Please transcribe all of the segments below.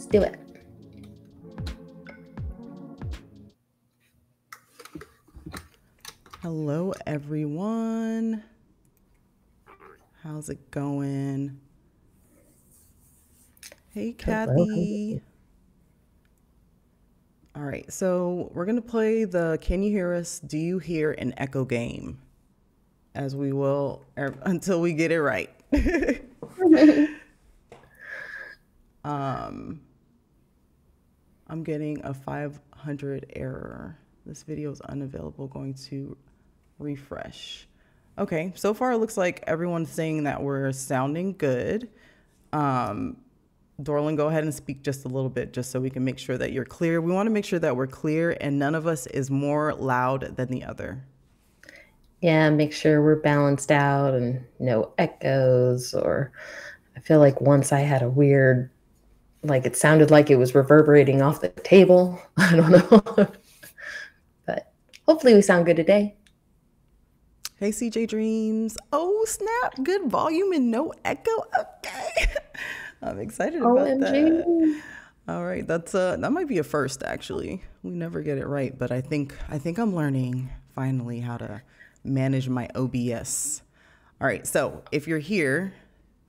do it. Hello, everyone. How's it going? Hey, Kathy. All right, so we're going to play the Can You Hear Us? Do You Hear an Echo game? As we will until we get it right. I'm getting a 500 error. This video is unavailable. Going to refresh. Okay, so far it looks like everyone's saying that we're sounding good. Dorlin, go ahead and speak just a little bit just so we can make sure that you're clear. We want to make sure that we're clear and none of us is more loud than the other. Yeah, make sure we're balanced out and no echoes. Or I feel like once I had a weird, like it sounded like it was reverberating off the table. I don't know. But hopefully we sound good today. Hey, CJ Dreams. Oh, snap. Good volume and no echo. Okay. I'm excited about that. All right. That might be a first, actually. We never get it right, but I think I'm learning finally how to manage my OBS. All right. So if you're here,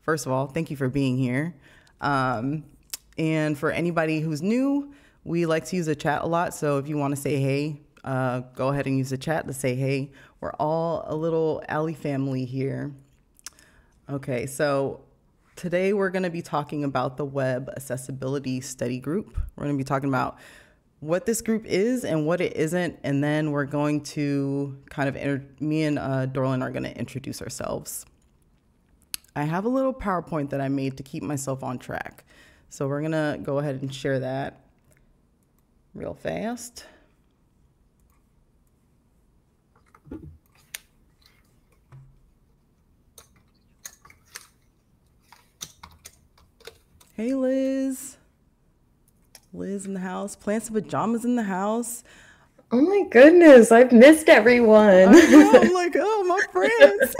first of all, thank you for being here. And for anybody who's new, we like to use the chat a lot. So if you want to say hey, go ahead and use the chat to say hey. We're all a little Alley family here. Okay, so today we're going to be talking about the Web Accessibility Study Group. We're going to be talking about what this group is and what it isn't, and then we're going to kind of, me and Dorlin are going to introduce ourselves. I have a little PowerPoint that I made to keep myself on track. So we're going to go ahead and share that real fast. Hey, Liz. Liz in the house. Plants and pajamas in the house. Oh my goodness, I've missed everyone. I know, I'm like, oh, my friends.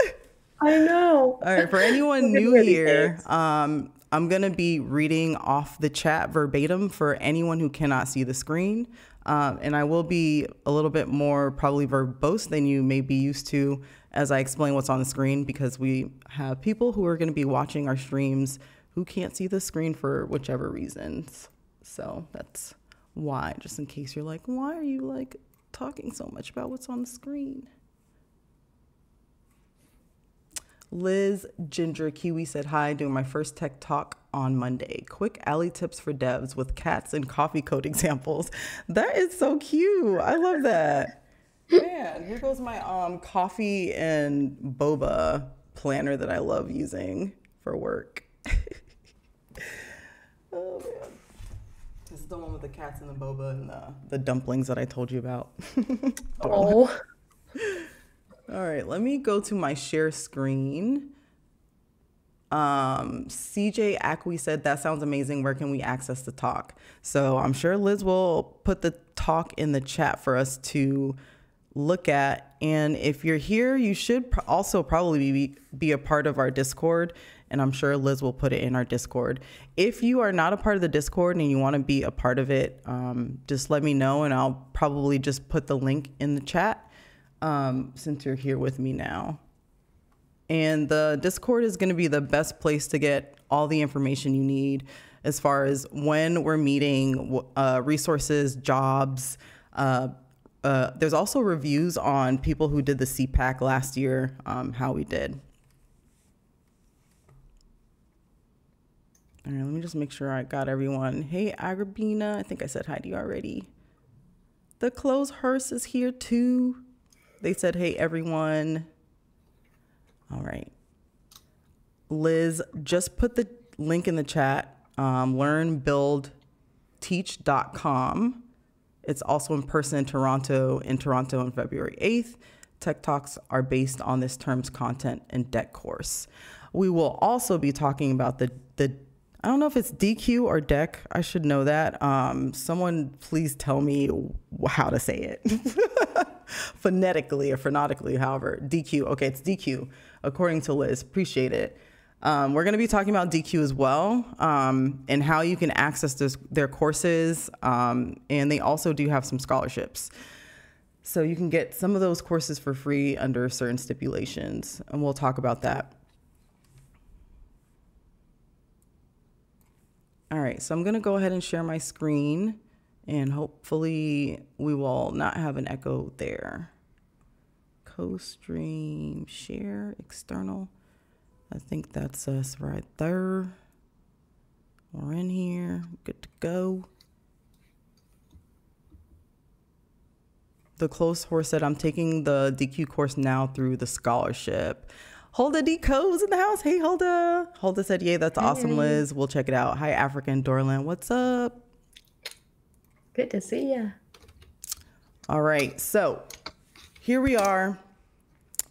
I know. All right, for anyone new here, I'm going to be reading off the chat verbatim for anyone who cannot see the screen. And I will be a little bit more probably verbose than you may be used to as I explain what's on the screen, because we have people who are going to be watching our streams who can't see the screen for whichever reasons. So that's why, just in case you're like, why are you like talking so much about what's on the screen? Liz Ginger Kiwi said, hi, doing my first tech talk on Monday. Quick alley tips for devs with cats and coffee code examples. That is so cute. I love that. Man, here goes my coffee and boba planner that I love using for work. Oh, man. This is the one with the cats and the boba and the dumplings that I told you about. Oh. All right, let me go to my share screen. CJ Acqui said, that sounds amazing. Where can we access the talk? So I'm sure Liz will put the talk in the chat for us to look at. And if you're here, you should also probably be a part of our Discord. And I'm sure Liz will put it in our Discord. If you are not a part of the Discord and you want to be a part of it, just let me know and I'll probably just put the link in the chat since you're here with me now. And the Discord is going to be the best place to get all the information you need as far as when we're meeting, resources, jobs. There's also reviews on people who did the CPAC last year, how we did. All right, let me just make sure I got everyone. Hey, Agrabina, I think I said hi to you already. The Clothes Hearse is here too. They said, hey, everyone. All right. Liz, just put the link in the chat, learnbuildteach.com. It's also in person in Toronto on February 8th. Tech Talks are based on this term's content and deck course. We will also be talking about the I don't know if it's DQ or deck. I should know that. Someone please tell me how to say it. Phonetically or phonetically, however. DQ. Okay, it's DQ, according to Liz. Appreciate it. We're going to be talking about DQ as well, and how you can access their courses. And they also do have some scholarships. So you can get some of those courses for free under certain stipulations, and we'll talk about that. All right, so I'm going to go ahead and share my screen, and hopefully we will not have an echo there. Co-stream, share, external. I think that's us right there. We're in here, good to go. The closed horse said, I'm taking the DQ course now through the scholarship. Hulda D. Co's in the house. Hey, Hulda. Hulda said, yay, that's awesome, Liz. We'll check it out. Hi, African Dorland. What's up? Good to see ya. All right, so here we are.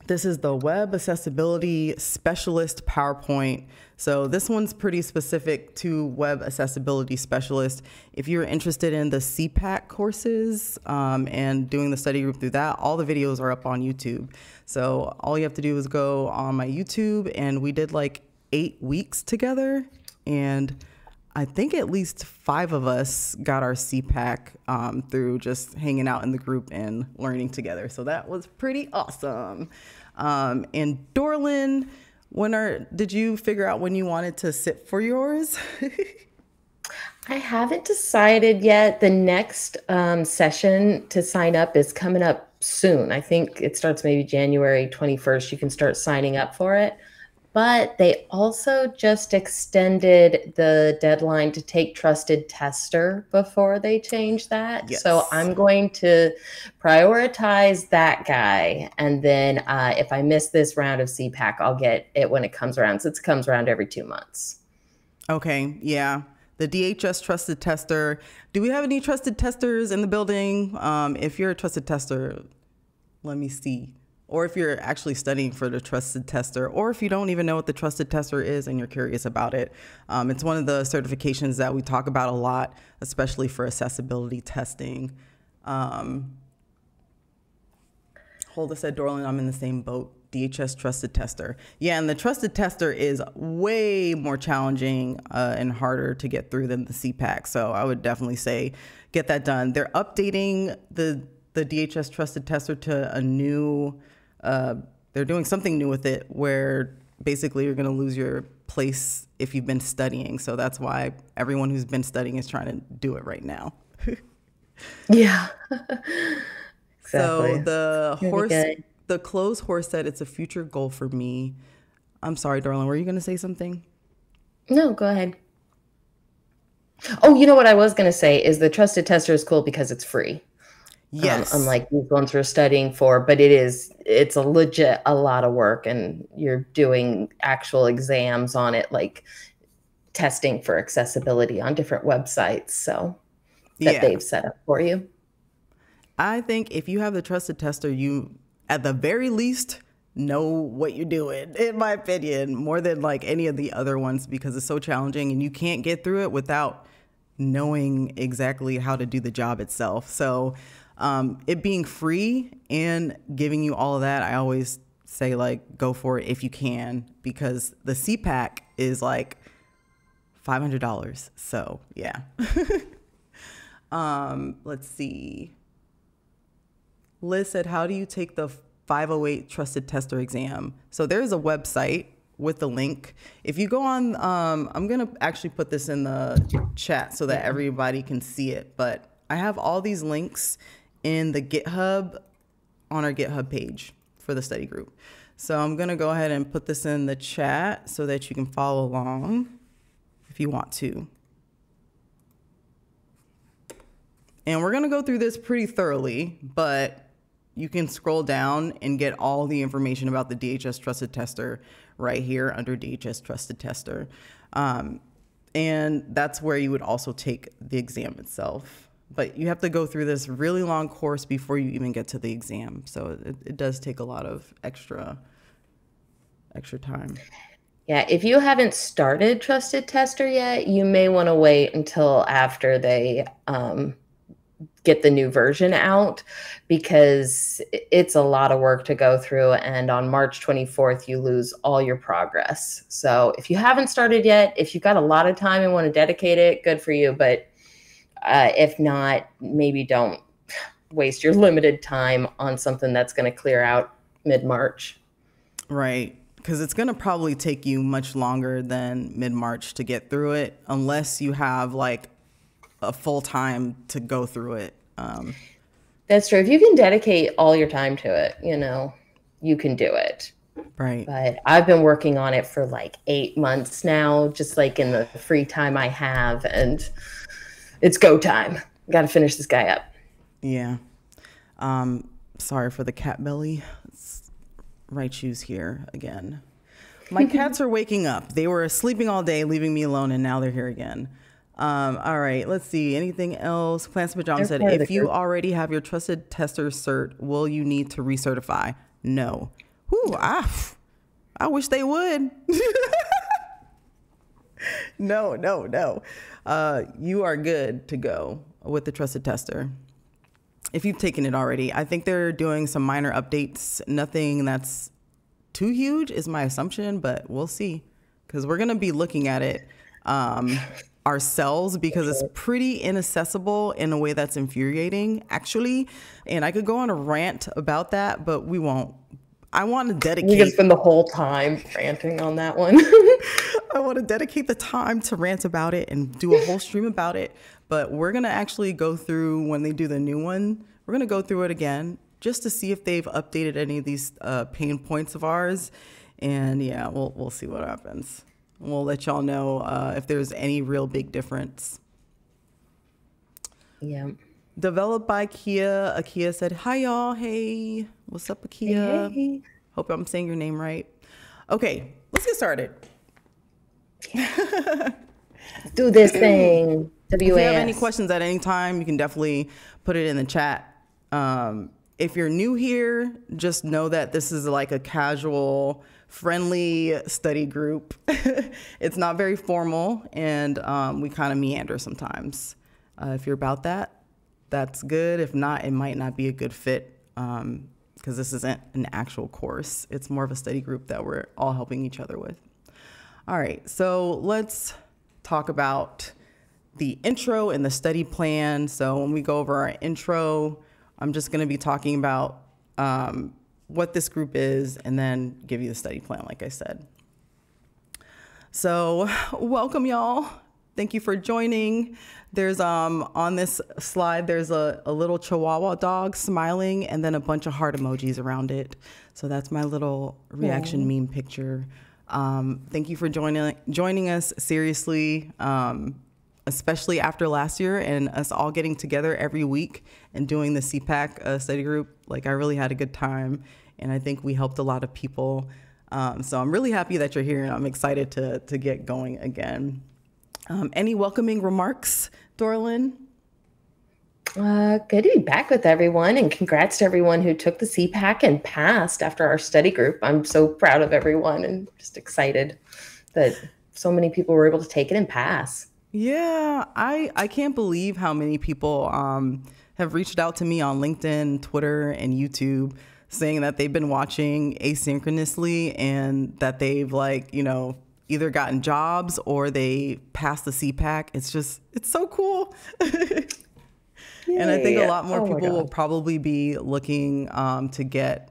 This is the Web Accessibility Specialist PowerPoint. So this one's pretty specific to Web Accessibility Specialist. If you're interested in the CPAC courses and doing the study group through that, all the videos are up on YouTube. So all you have to do is go on my YouTube, and we did like 8 weeks together. And I think at least 5 of us got our CPAC through just hanging out in the group and learning together. So that was pretty awesome. And Dorlin, did you figure out when you wanted to sit for yours? I haven't decided yet. The next session to sign up is coming up soon. I think it starts maybe January 21st. You can start signing up for it. But they also just extended the deadline to take Trusted Tester before they change that. Yes. So I'm going to prioritize that guy. And then if I miss this round of CPAC, I'll get it when it comes around, since it comes around every 2 months. Okay, yeah. The DHS Trusted Tester. Do we have any trusted testers in the building? If you're a trusted tester, let me see. Or if you're actually studying for the Trusted Tester, or if you don't even know what the Trusted Tester is and you're curious about it. It's one of the certifications that we talk about a lot, especially for accessibility testing. Hulda said, Dorlin, I'm in the same boat. DHS Trusted Tester. Yeah, and the Trusted Tester is way more challenging and harder to get through than the CPAC. So I would definitely say get that done. They're updating the DHS Trusted Tester to a new, they're doing something new with it where basically you're going to lose your place if you've been studying. So that's why everyone who's been studying is trying to do it right now. Yeah. Exactly. So the closed horse said it's a future goal for me. I'm sorry, darling. Were you going to say something? No, go ahead. Oh, you know what I was going to say is the Trusted Tester is cool because it's free. Yes. Unlike these ones we're studying for, but it's a lot of work, and you're doing actual exams on it, like testing for accessibility on different websites. So that they've set up for you. I think if you have the Trusted Tester, you at the very least know what you're doing, in my opinion, more than like any of the other ones, because it's so challenging and you can't get through it without knowing exactly how to do the job itself. So it being free and giving you all of that, I always say like go for it if you can, because the CPAC is like $500. So yeah. Let's see. Liz said, how do you take the 508 Trusted Tester exam? So there's a website with the link. If you go on, I'm going to actually put this in the chat so that everybody can see it. But I have all these links in the GitHub, on our GitHub page for the study group. So I'm going to go ahead and put this in the chat so that you can follow along if you want to. And we're going to go through this pretty thoroughly, but you can scroll down and get all the information about the DHS Trusted Tester right here under DHS Trusted Tester. And that's where you would also take the exam itself. But you have to go through this really long course before you even get to the exam. So it does take a lot of extra time. Yeah, if you haven't started Trusted Tester yet, you may want to wait until after they get the new version out, because it's a lot of work to go through. And on March 24th, you lose all your progress. So if you haven't started yet, if you've got a lot of time and want to dedicate it, good for you. But if not, maybe don't waste your limited time on something that's going to clear out mid-March. Right. Because it's going to probably take you much longer than mid-March to get through it, unless you have like a full time to go through it. That's true. If you can dedicate all your time to it, you can do it. Right. But I've been working on it for like 8 months now, just like in the free time I have, and it's go time. Got to finish this guy up. Yeah. Sorry for the cat belly. It's right shoes here again. My cats are waking up. They were sleeping all day, leaving me alone, and now they're here again. All right, let's see. Anything else? Plants Pajama said, if you already have your trusted tester cert, will you need to recertify? No. Whew, I wish they would. No. You are good to go with the trusted tester. If you've taken it already, I think they're doing some minor updates. Nothing that's too huge is my assumption, but we'll see, because we're going to be looking at it ourselves, because it's pretty inaccessible in a way that's infuriating, actually. And I could go on a rant about that, but we won't. I want to dedicate. You can spend the whole time ranting on that one. I want to dedicate the time to rant about it and do a whole stream about it. But we're going to actually go through, when they do the new one, we're going to go through it again just to see if they've updated any of these pain points of ours. And yeah, we'll see what happens. We'll let y'all know if there's any real big difference. Yeah. Developed by Kia. Akia said, hi, y'all. Hey, what's up, Akia? Hey. Hope I'm saying your name right. Okay, let's get started. Let's do this thing. WAS. If you have any questions at any time, you can definitely put it in the chat. If you're new here, just know that this is like a casual, friendly study group. It's not very formal, and we kind of meander sometimes. If you're about that, that's good. If not, it might not be a good fit, because this isn't an actual course. It's more of a study group that we're all helping each other with. All right, so let's talk about the intro and the study plan. So when we go over our intro, I'm just going to be talking about what this group is, and then give you the study plan, like I said. So welcome, y'all. Thank you for joining. There's on this slide, there's a little Chihuahua dog smiling, and then a bunch of heart emojis around it. So that's my little reaction meme picture. Thank you for joining us, seriously, especially after last year and us all getting together every week and doing the CPAC study group. Like, I really had a good time, and I think we helped a lot of people. So I'm really happy that you're here, and I'm excited to get going again. Any welcoming remarks, Dorlin? Good to be back with everyone, and congrats to everyone who took the CPAC and passed after our study group. I'm so proud of everyone and just excited that so many people were able to take it and pass. Yeah, I can't believe how many people have reached out to me on LinkedIn, Twitter, and YouTube saying that they've been watching asynchronously and that they've, like, either gotten jobs or they passed the CPAC. It's so cool. And I think a lot more people will probably be looking to get,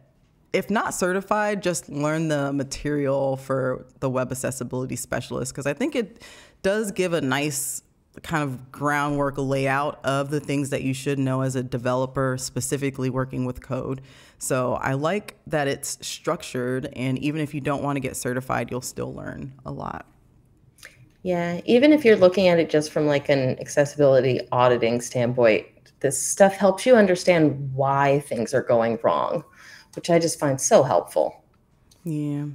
if not certified, just learn the material for the web accessibility specialist, because I think it does give a nice kind of groundwork layout of the things that you should know as a developer, specifically working with code. So I like that it's structured, and even if you don't want to get certified, you'll still learn a lot. Yeah, even if you're looking at it just from like an accessibility auditing standpoint, this stuff helps you understand why things are going wrong, which I just find so helpful. Yeah.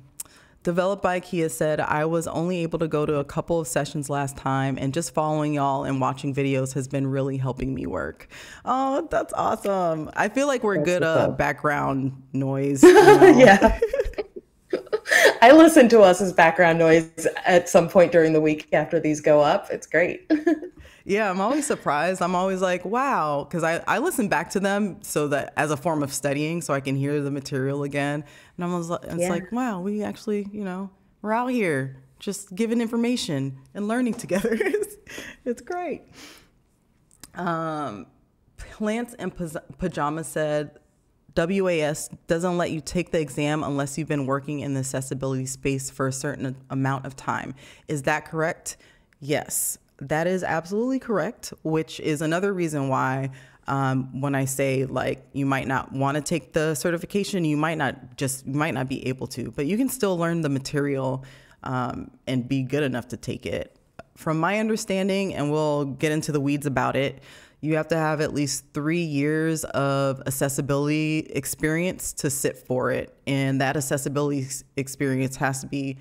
Developed by Kia said, I was only able to go to a couple of sessions last time, and just following y'all and watching videos has been really helping me work. Oh, that's awesome. I feel like we're good background noise. Yeah. I listen to us as background noise at some point during the week after these go up. It's great. Yeah, I'm always surprised. I'm always like, wow, because I listen back to them so that as a form of studying, so I can hear the material again. And it's like, wow, we actually, we're out here just giving information and learning together. It's great. Plants and Pajamas said, WAS doesn't let you take the exam unless you've been working in the accessibility space for a certain amount of time. Is that correct? Yes, that is absolutely correct, which is another reason why when I say like you might not want to take the certification, you might not be able to, but you can still learn the material and be good enough to take it. From my understanding, and we'll get into the weeds about it, you have to have at least 3 years of accessibility experience to sit for it. And that accessibility experience has to be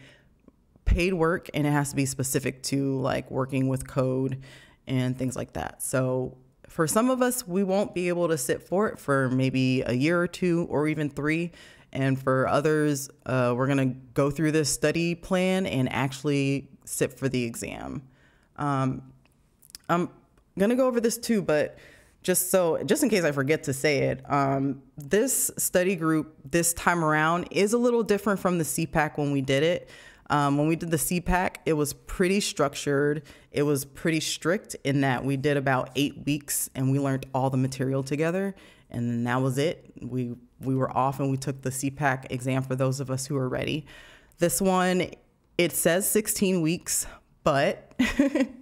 paid work, and it has to be specific to like working with code and things like that. So for some of us, we won't be able to sit for it for maybe a year or 2 or even 3. And for others, we're going to go through this study plan and actually sit for the exam. I'm going to go over this too, but just in case I forget to say it, this study group this time around is a little different from the CPAC when we did it. When we did the CPAC, it was pretty structured. It was pretty strict in that we did about 8 weeks and we learned all the material together. And that was it. We were off and we took the CPAC exam for those of us who are ready. This one, it says 16 weeks, but,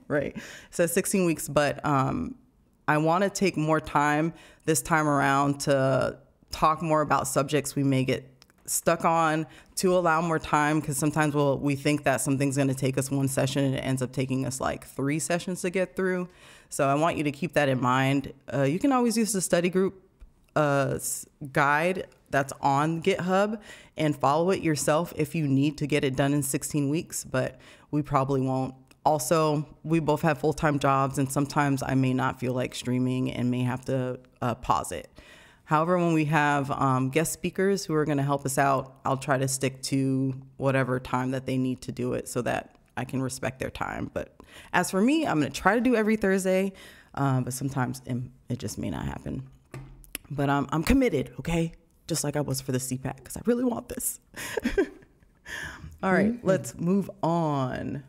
right, it says 16 weeks, but I want to take more time this time around to talk more about subjects we may get stuck on, to allow more time, because sometimes we think that something's going to take us 1 session and it ends up taking us like 3 sessions to get through. So I want you to keep that in mind. You can always use the study group guide that's on GitHub and follow it yourself if you need to get it done in 16 weeks, but we probably won't. Also, we both have full-time jobs, and sometimes I may not feel like streaming and may have to pause it. However, when we have guest speakers who are going to help us out, I'll try to stick to whatever time that they need to do it so that I can respect their time. But as for me, I'm going to try to do every Thursday, but sometimes it just may not happen. But I'm committed, okay? Just like I was for the CPAC, because I really want this. All right, let's move on.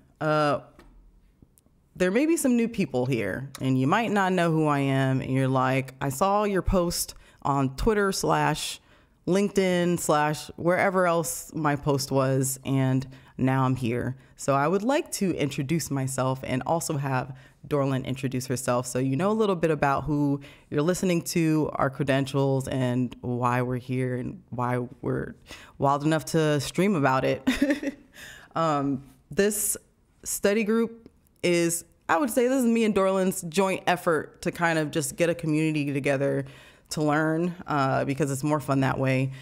There may be some new people here, and you might not know who I am, and you're like, I saw your post on Twitter / LinkedIn / wherever else my post was, and now I'm here. So I would like to introduce myself and also have Dorlin introduce herself so you know a little bit about who you're listening to, our credentials, and why we're here and why we're wild enough to stream about it. This study group is, I would say this is me and Dorlin's joint effort to kind of just get a community together to learn because it's more fun that way.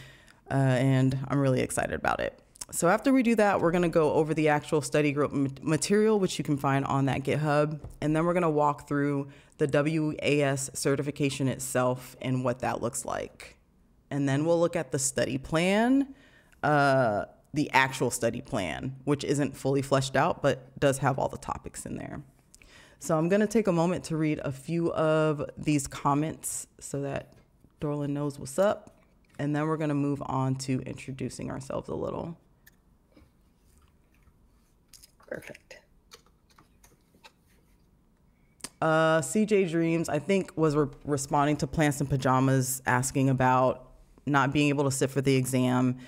And I'm really excited about it. So after we do that, we're going to go over the actual study group material, which you can find on that GitHub. And then we're going to walk through the WAS certification itself and what that looks like. And then we'll look at the study plan, the actual study plan, which isn't fully fleshed out, but does have all the topics in there. So I'm going to take a moment to read a few of these comments so that Dorlin knows what's up. And then we're going to move on to introducing ourselves a little. Perfect. CJ Dreams, I think, was responding to Plants and Pajamas asking about not being able to sit for the exam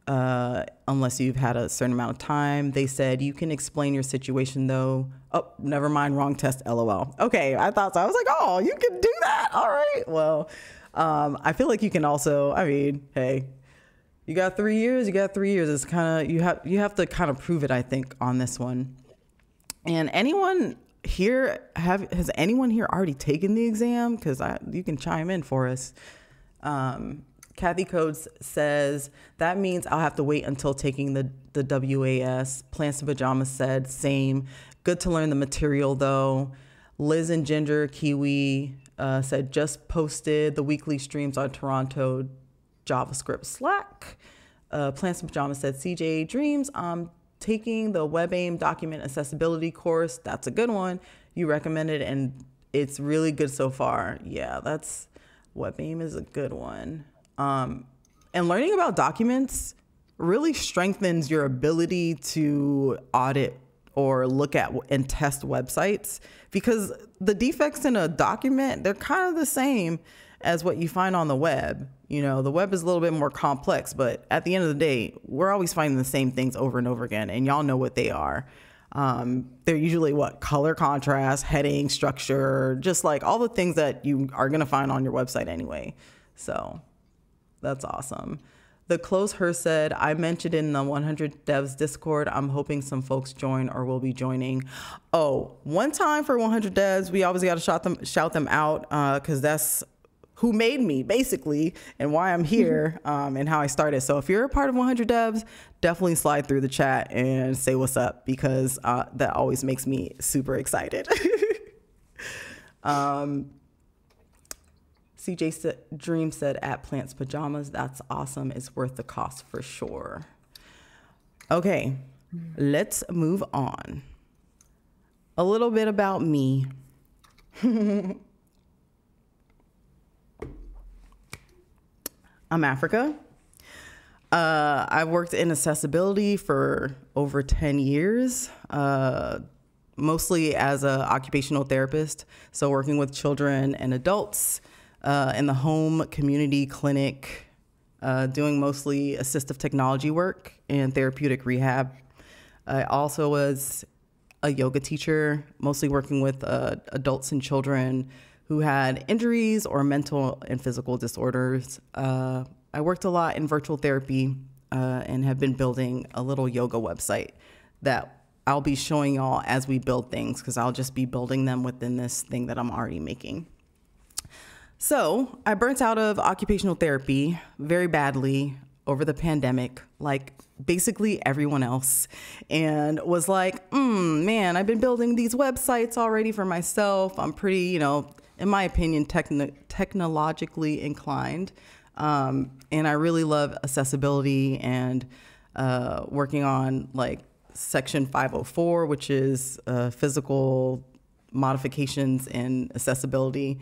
unless you've had a certain amount of time. They said, you can explain your situation, though. Oh, never mind. Wrong test. LOL. Okay, I thought so. I was like, oh, you can do that. All right. Well, I feel like you can also, I mean, hey, you got 3 years, you got 3 years. It's kind of, you have to kind of prove it, I think, on this one. And anyone here, has anyone here already taken the exam? Because you can chime in for us. Kathy Codes says, that means I'll have to wait until taking the WAS. Plants and Pajamas said, same. Good to learn the material, though. Liz and Ginger Kiwi said, just posted the weekly streams on Toronto JavaScript Slack. Plants and Pajamas said, CJ Dreams, I'm taking the WebAIM document accessibility course. That's a good one. you recommended, and it's really good so far. Yeah, that's WebAIM is a good one. And learning about documents really strengthens your ability to audit or look at and test websites, because the defects in a document, they're kind of the same as what you find on the web. You know, the web is a little bit more complex, but at the end of the day, we're always finding the same things over and over again, and y'all know what they are. They're usually color contrast, heading, structure, just like all the things that you are going to find on your website anyway. So that's awesome. The Close Her said, I mentioned in the 100 Devs Discord, I'm hoping some folks join or will be joining. Oh, one time for 100 Devs, we always got to shout them out, because that's who made me, basically, and why I'm here, and how I started. So if you're a part of 100 Devs, definitely slide through the chat and say what's up, because that always makes me super excited. CJ Dream said, at Plants Pajamas, that's awesome. It's worth the cost for sure. Okay, let's move on. A little bit about me. I'm Africa. I've worked in accessibility for over 10 years, mostly as an occupational therapist. So working with children and adults in the home, community, clinic, doing mostly assistive technology work and therapeutic rehab. I also was a yoga teacher, mostly working with adults and children who had injuries or mental and physical disorders. I worked a lot in virtual therapy and have been building a little yoga website that I'll be showing y'all as we build things, because I'll just be building them within this thing that I'm already making. So I burnt out of occupational therapy very badly over the pandemic, like basically everyone else, and was like, man, I've been building these websites already for myself. I'm pretty, in my opinion, technologically inclined. And I really love accessibility and working on Section 504, which is physical modifications and accessibility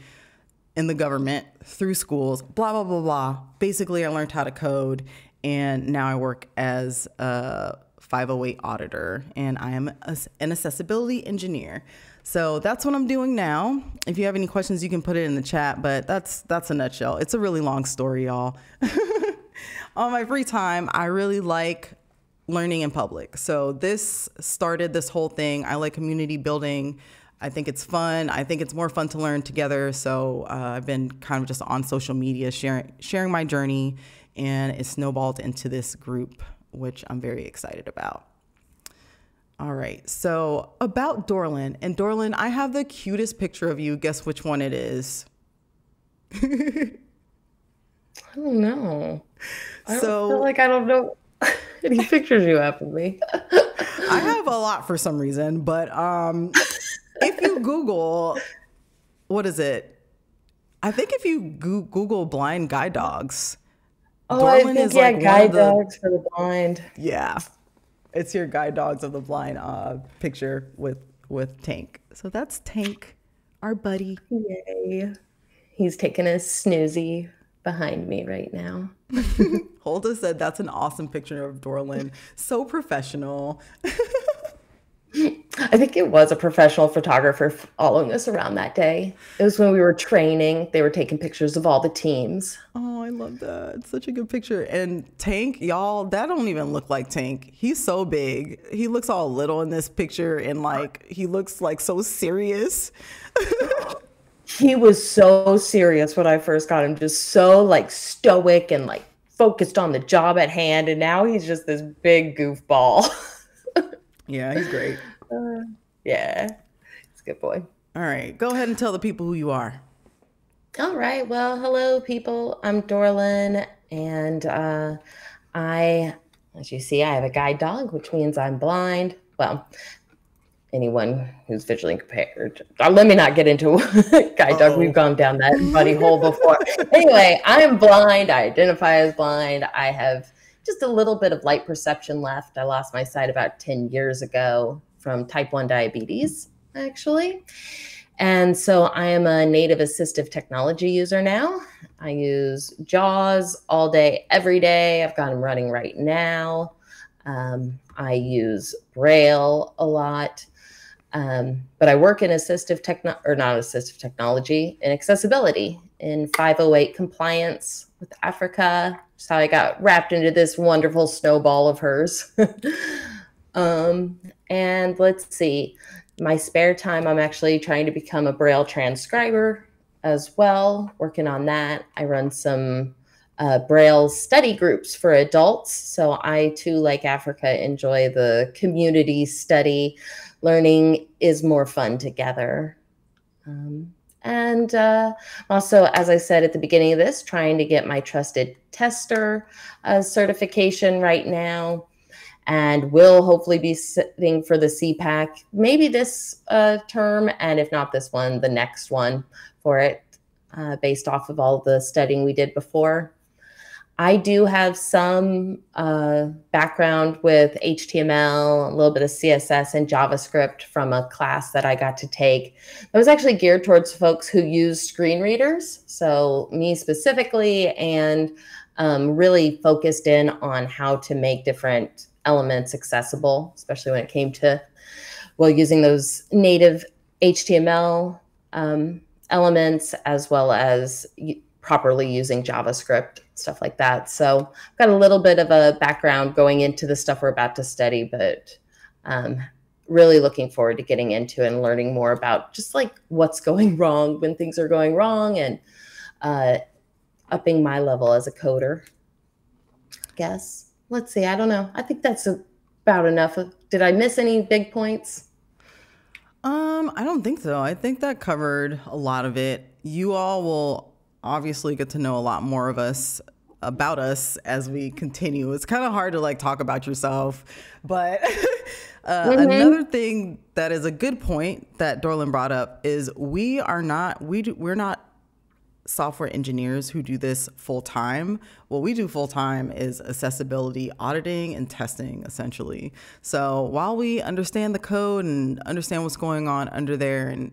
in the government through schools, blah, blah, blah, blah. Basically, I learned how to code, and now I work as a 508 auditor, and I am an accessibility engineer. So that's what I'm doing now. If you have any questions, you can put it in the chat, but that's a nutshell. It's a really long story, y'all. On my free time, I really like learning in public. So this started this whole thing. I like community building. I think it's fun. I think it's more fun to learn together. So I've been kind of just on social media sharing my journey, and it snowballed into this group, which I'm very excited about. All right, so about Dorlin. And Dorlin, I have the cutest picture of you. Guess which one it is? I don't know. I feel like I don't know any pictures you have of me. I have a lot for some reason, but if you Google, what is it? I think if you Google blind guide dogs, Dorlin is guide dogs for the blind. Yeah. It's your guide dogs of the blind picture with Tank. So that's Tank, our buddy. Yay. He's taking a snoozy behind me right now. Holda said that's an awesome picture of Dorlin. So professional. I think it was a professional photographer following us around that day. It was when we were training. They were taking pictures of all the teams. Oh, I love that. It's such a good picture. And Tank, y'all, that don't even look like Tank. He's so big. He looks all little in this picture, and he looks so serious. He was so serious when I first got him, just so stoic and focused on the job at hand. And now he's just this big goofball. Yeah, he's great. Yeah, he's a good boy. All right, go ahead and tell the people who you are. All right, well, hello, people. I'm Dorlin, and as you see, I have a guide dog, which means I'm blind. Well, anyone who's visually impaired. Let me not get into guide dog. We've gone down that buddy hole before. Anyway, I'm blind. I identify as blind. I have just a little bit of light perception left. I lost my sight about 10 years ago from type 1 diabetes. actually. And so I am a native assistive technology user now. I use JAWS all day, every day. I've got them running right now. I use Braille a lot. But I work in in accessibility in 508 compliance with Africa. That's how I got wrapped into this wonderful snowball of hers. And let's see, my spare time, I'm actually trying to become a Braille transcriber as well, working on that. I run some Braille study groups for adults. So I too, like Africa, enjoy the community study. Learning is more fun together. And also, as I said at the beginning of this, trying to get my trusted tester certification right now, and will hopefully be sitting for the CPAC maybe this term, and if not this one, the next one for it, based off of all the studying we did before. I do have some background with HTML, a little bit of CSS and JavaScript from a class that I got to take. That was actually geared towards folks who use screen readers. So me specifically, and really focused in on how to make different elements accessible, especially when it came to, well, using those native HTML elements, as well as properly using JavaScript, stuff like that. So I've got a little bit of a background going into the stuff we're about to study, but really looking forward to getting into and learning more about just like what's going wrong when things are going wrong, and upping my level as a coder, I guess. Let's see, I don't know. I think that's about enough. Did I miss any big points? I don't think so. I think that covered a lot of it. You all will obviously get to know a lot more about us as we continue. It's kind of hard to like talk about yourself, but another thing that is a good point that Dorlin brought up is we're not software engineers who do this full time. What we do full time is accessibility auditing and testing, essentially. So while we understand the code and understand what's going on under there and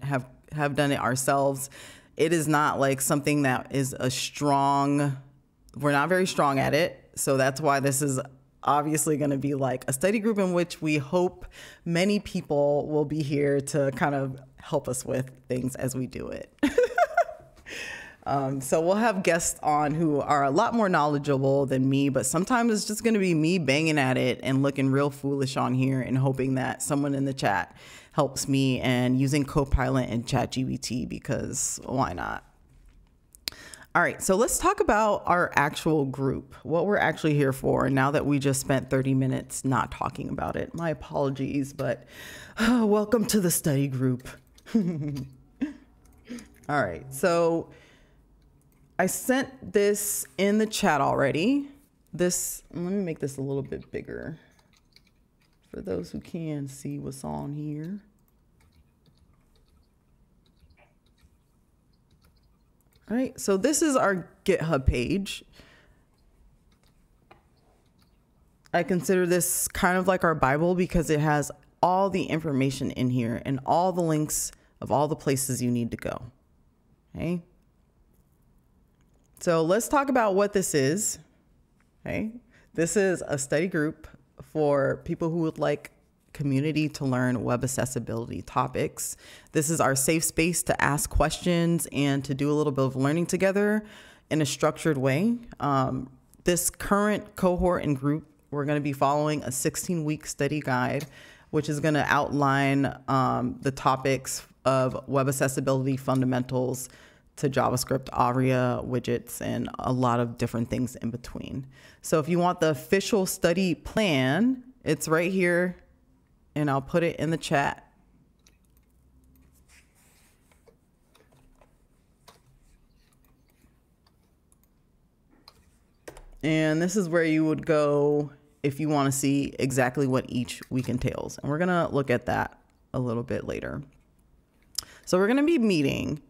have done it ourselves, it is not like something that is we're not very strong at it. So that's why this is obviously going to be like a study group in which we hope many people will be here to kind of help us with things as we do it. So we'll have guests on who are a lot more knowledgeable than me, but sometimes it's just going to be me banging at it and looking real foolish on here and hoping that someone in the chat helps me, and using Copilot and ChatGPT, because why not? All right, so let's talk about our actual group, what we're actually here for. Now that we just spent 30 minutes not talking about it, my apologies, but welcome to the study group. All right, so I sent this in the chat already. Let me make this a little bit bigger for those who can see what's on here. All right, so this is our GitHub page. I consider this kind of like our Bible because it has all the information in here and all the links of all the places you need to go. Okay. So let's talk about what this is. Okay. This is a study group for people who would like community to learn web accessibility topics. This is our safe space to ask questions and to do a little bit of learning together in a structured way. This current cohort and group, we're going to be following a 16-week study guide, which is going to outline the topics of web accessibility fundamentals to JavaScript, ARIA, widgets, and a lot of different things in between. So if you want the official study plan, it's right here, and I'll put it in the chat. And this is where you would go if you want to see exactly what each week entails. And we're going to look at that a little bit later. So we're going to be meeting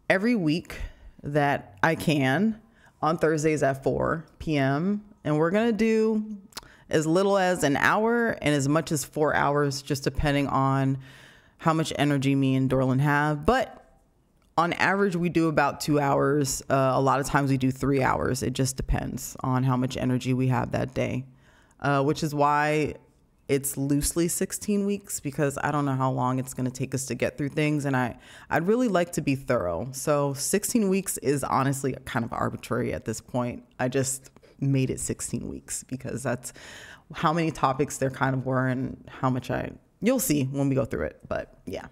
every week that I can on Thursdays at 4 p.m. And we're going to do as little as an hour and as much as 4 hours, just depending on how much energy me and Dorlin have. But on average, we do about 2 hours. A lot of times we do 3 hours. It just depends on how much energy we have that day, which is why it's loosely 16 weeks, because I don't know how long it's going to take us to get through things. And I'd really like to be thorough. So 16 weeks is honestly kind of arbitrary at this point. I just made it 16 weeks because that's how many topics there kind of were and how much you'll see when we go through it. But yeah.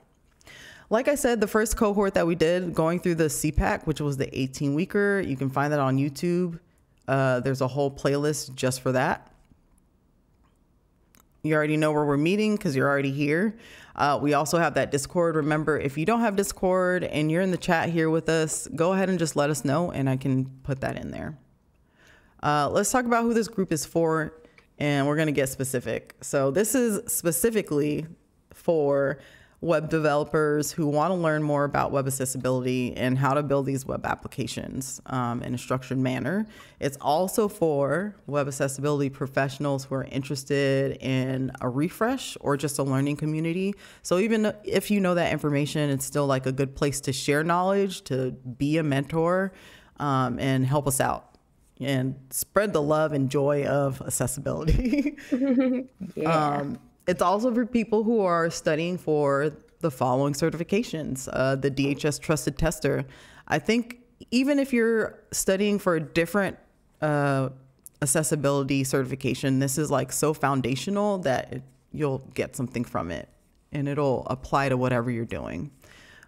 Like I said, the first cohort that we did going through the CPAC, which was the 18-weeker, you can find that on YouTube. There's a whole playlist just for that. You already know where we're meeting because you're already here. We also have that Discord. Remember, if you don't have Discord and you're in the chat here with us, go ahead and just let us know and I can put that in there. Let's talk about who this group is for, and we're going to get specific. So this is specifically for web developers who want to learn more about web accessibility and how to build these web applications in a structured manner. It's also for web accessibility professionals who are interested in a refresh or just a learning community. So even if you know that information, it's still like a good place to share knowledge, to be a mentor, and help us out and spread the love and joy of accessibility. Yeah. It's also for people who are studying for the following certifications, the DHS Trusted Tester. I think even if you're studying for a different accessibility certification, this is like so foundational that you'll get something from it and it'll apply to whatever you're doing.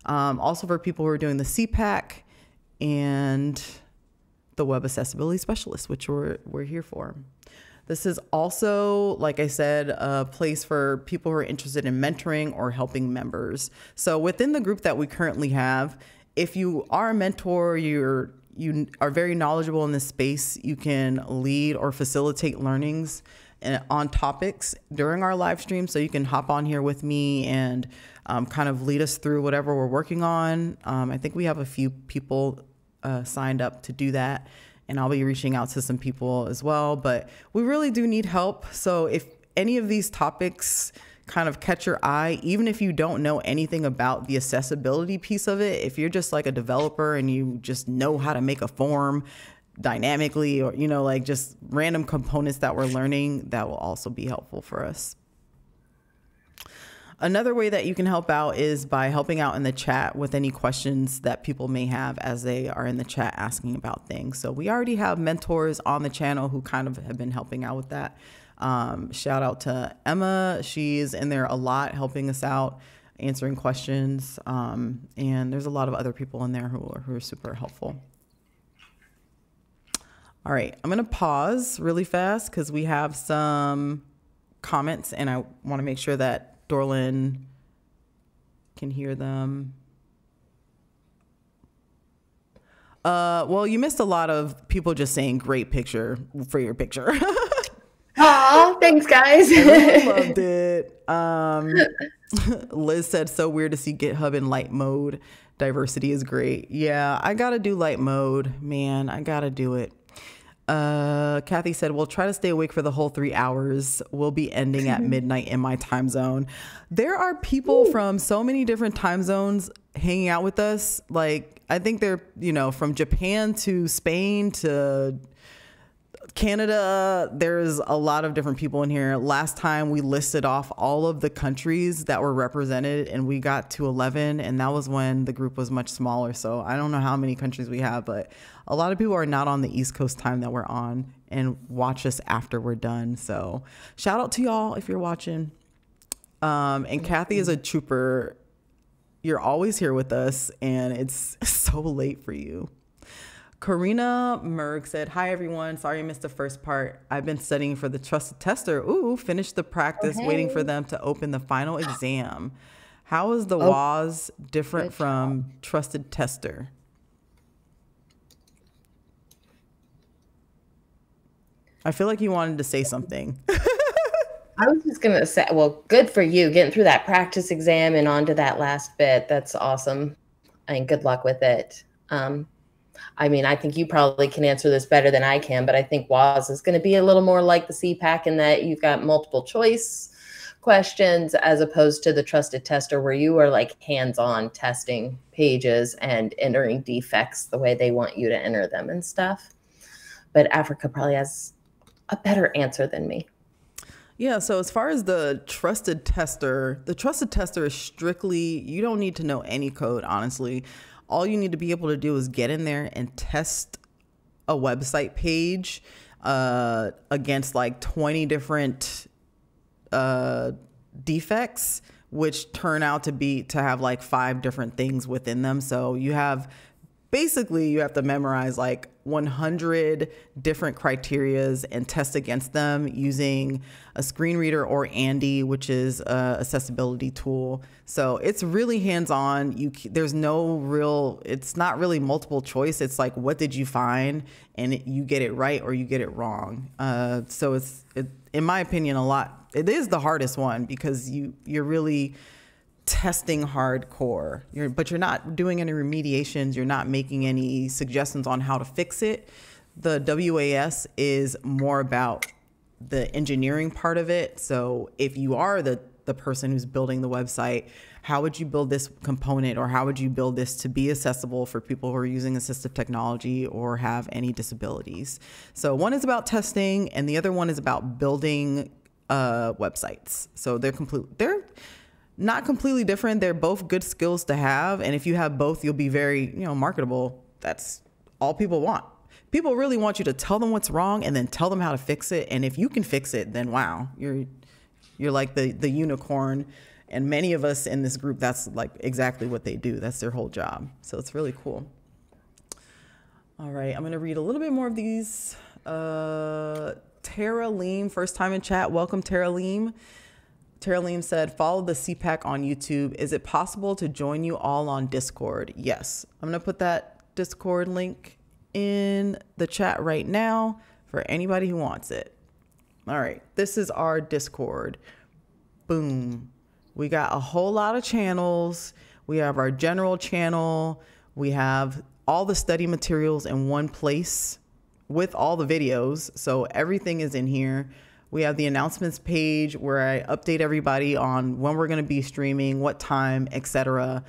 Also for people who are doing the CPAC and the Web Accessibility Specialist, which we're here for. This is also, like I said, a place for people who are interested in mentoring or helping members. So within the group that we currently have, if you are a mentor, you are very knowledgeable in this space, you can lead or facilitate learnings on topics during our live stream. So you can hop on here with me and kind of lead us through whatever we're working on. I think we have a few people signed up to do that. And I'll be reaching out to some people as well, but we really do need help. So if any of these topics kind of catch your eye, even if you don't know anything about the accessibility piece of it, if you're just like a developer and you just know how to make a form dynamically, or, you know, like just random components that we're learning, that will also be helpful for us. Another way that you can help out is by helping out in the chat with any questions that people may have as they are in the chat asking about things. So we already have mentors on the channel who kind of have been helping out with that. Shout out to Emma. She's in there a lot helping us out, answering questions. And there's a lot of other people in there who are super helpful. All right, I'm going to pause really fast because we have some comments and I want to make sure that Dorlin can hear them. Well, you missed a lot of people just saying great picture for your picture. Aw, thanks guys. I loved it. Liz said, so weird to see GitHub in light mode. Diversity is great. Yeah, I gotta do light mode, man. I gotta do it. Kathy said, we'll try to stay awake for the whole 3 hours. We'll be ending at midnight in my time zone. There are people from so many different time zones hanging out with us. Like, I think they're, you know, from Japan to Spain to Canada. There's a lot of different people in here. Last time we listed off all of the countries that were represented and we got to 11, and that was when the group was much smaller. So I don't know how many countries we have, but a lot of people are not on the East Coast time that we're on and watch us after we're done. So shout out to y'all if you're watching. And Kathy is a trooper. You're always here with us and it's so late for you. Karina Merg said, hi, everyone. Sorry I missed the first part. I've been studying for the Trusted Tester. Ooh, finished the practice, waiting for them to open the final exam. How is the WAS different from Trusted Tester? I feel like you wanted to say something. I was just going to say, well, good for you getting through that practice exam and on to that last bit. That's awesome. And good luck with it. I mean, I think you probably can answer this better than I can, but I think WAS is going to be a little more like the CPAC in that you've got multiple choice questions as opposed to the trusted tester where you are like hands-on testing pages and entering defects the way they want you to enter them and stuff. But Africa probably has a better answer than me. Yeah, so as far as the trusted tester is strictly, you don't need to know any code, honestly. All you need to be able to do is get in there and test a website page against like 20 different defects, which turn out to have like 5 different things within them. So you have to memorize like 100 different criterias and test against them using a screen reader or Andy, which is a accessibility tool. So it's really hands-on. It's not really multiple choice. It's like, what did you find? And you get it right or you get it wrong. So in my opinion, it is the hardest one because you're really testing hardcore, but you're not doing any remediations. You're not making any suggestions on how to fix it. The WAS is more about the engineering part of it. So if you are the person who's building the website, how would you build this component, or how would you build this to be accessible for people who are using assistive technology or have any disabilities? So one is about testing and the other one is about building websites. So they're not completely different. They're both good skills to have. And if you have both, you'll be very, marketable. That's all people want. People really want you to tell them what's wrong and then tell them how to fix it. And if you can fix it, then wow, you're like the unicorn. And many of us in this group, that's like exactly what they do. That's their whole job. So it's really cool. All right, I'm gonna read a little bit more of these. Tara Leem, first time in chat. Welcome, Tara Leem. Tara Leem said, follow the CPAC on YouTube. Is it possible to join you all on Discord? Yes. I'm going to put that Discord link in the chat right now for anybody who wants it. All right. This is our Discord. Boom. We got a whole lot of channels. We have our general channel. We have all the study materials in one place with all the videos. So everything is in here. We have the announcements page where I update everybody on when we're going to be streaming, what time, etc.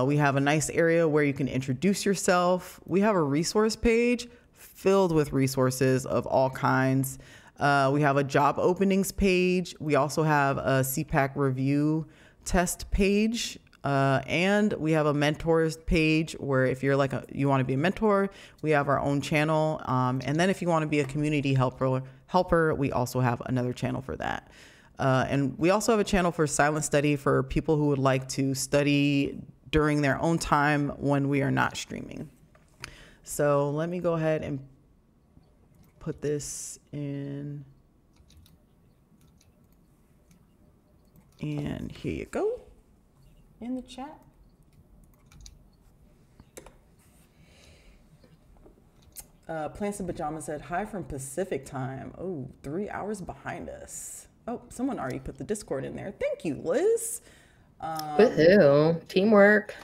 We have a nice area where you can introduce yourself. We have a resource page filled with resources of all kinds. We have a job openings page. We also have a CPAC review test page. And we have a mentors page where if you're you want to be a mentor, we have our own channel. And then if you want to be a community helper, we also have another channel for that. And we also have a channel for silent study for people who would like to study during their own time when we are not streaming. So let me go ahead and put this in. And here you go in the chat. Plants in Pajamas said, hi from Pacific time. Oh, 3 hours behind us. Oh, someone already put the Discord in there. Thank you, Liz. Woohoo, teamwork.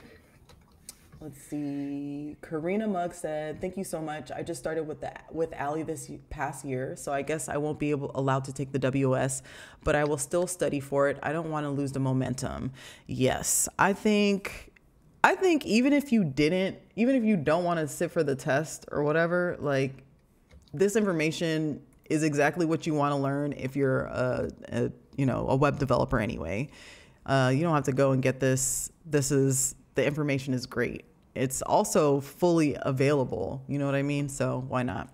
Let's see. Karina Mugg said, thank you so much. I just started with Allie this past year, so I guess I won't be allowed to take the WS, but I will still study for it. I don't want to lose the momentum. Yes, I think even if you don't want to sit for the test or whatever, like this information is exactly what you want to learn if you're a web developer anyway. You don't have to go and get this. The information is great. It's also fully available. You know what I mean? So why not?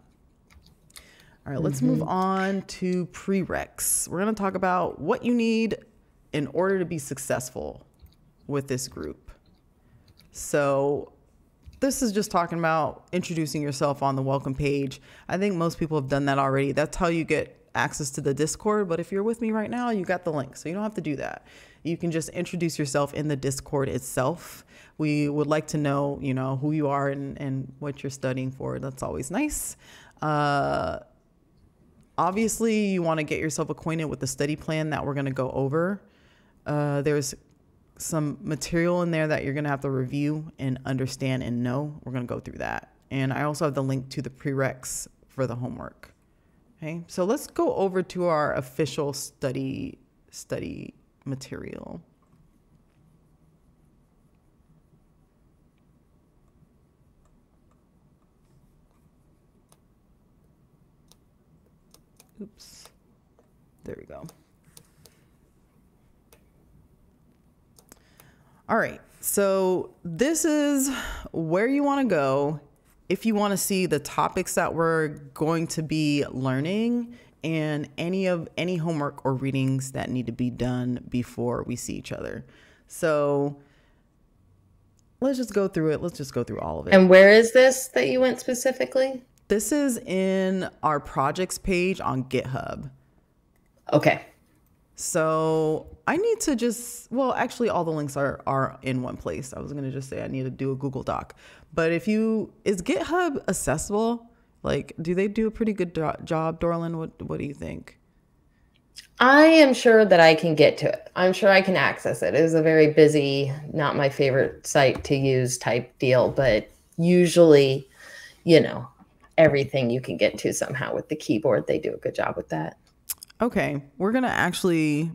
All right, let's move on to prereqs. We're going to talk about what you need in order to be successful with this group. So this is just talking about introducing yourself on the welcome page. I think most people have done that already. That's how you get access to the Discord. But if you're with me right now, you got the link. So you don't have to do that. You can just introduce yourself in the Discord itself. We would like to know, who you are and what you're studying for. That's always nice. Obviously, you want to get yourself acquainted with the study plan that we're going to go over. There's some material in there that you're going to have to review and understand and know. We're going to go through that. And I also have the link to the prereqs for the homework. Okay, so let's go over to our official study study material. Oops. There we go. All right. So this is where you want to go if you want to see the topics that we're going to be learning and any homework or readings that need to be done before we see each other. So let's just go through it. Let's just go through all of it. And where is this that you went specifically? This is in our projects page on GitHub. Okay. So I need to just, well, actually all the links are in one place. I was going to just say I need to do a Google Doc. But is GitHub accessible? Like, do they do a pretty good job, Dorlin? What do you think? I am sure that I can get to it. I'm sure I can access it. It is a very busy, not my favorite site to use type deal, but usually, everything you can get to somehow with the keyboard. They do a good job with that. Okay. We're going to actually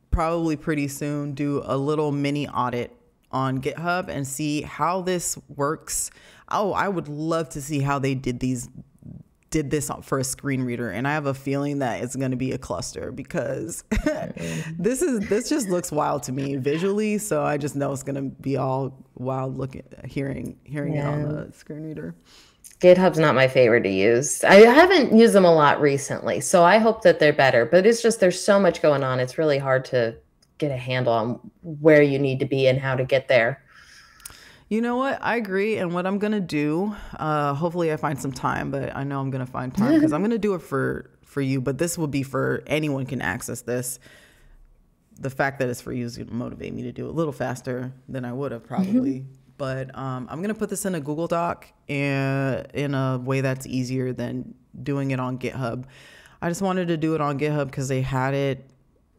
probably pretty soon do a little mini audit on GitHub and see how this works. Oh, I would love to see how they did this for a screen reader. And I have a feeling that it's going to be a cluster because this just looks wild to me visually. So I just know it's going to be all wild hearing it on the screen reader. GitHub's not my favorite to use. I haven't used them a lot recently, so I hope that they're better. But it's just there's so much going on. It's really hard to get a handle on where you need to be and how to get there. You know what? I agree. And what I'm going to do, hopefully I find some time, but I know I'm going to find time because I'm going to do it for you. But this will be for anyone can access this. The fact that it's for you is going to motivate me to do it a little faster than I would have probably. But I'm going to put this in a Google Doc and in a way that's easier than doing it on GitHub. I just wanted to do it on GitHub because they had it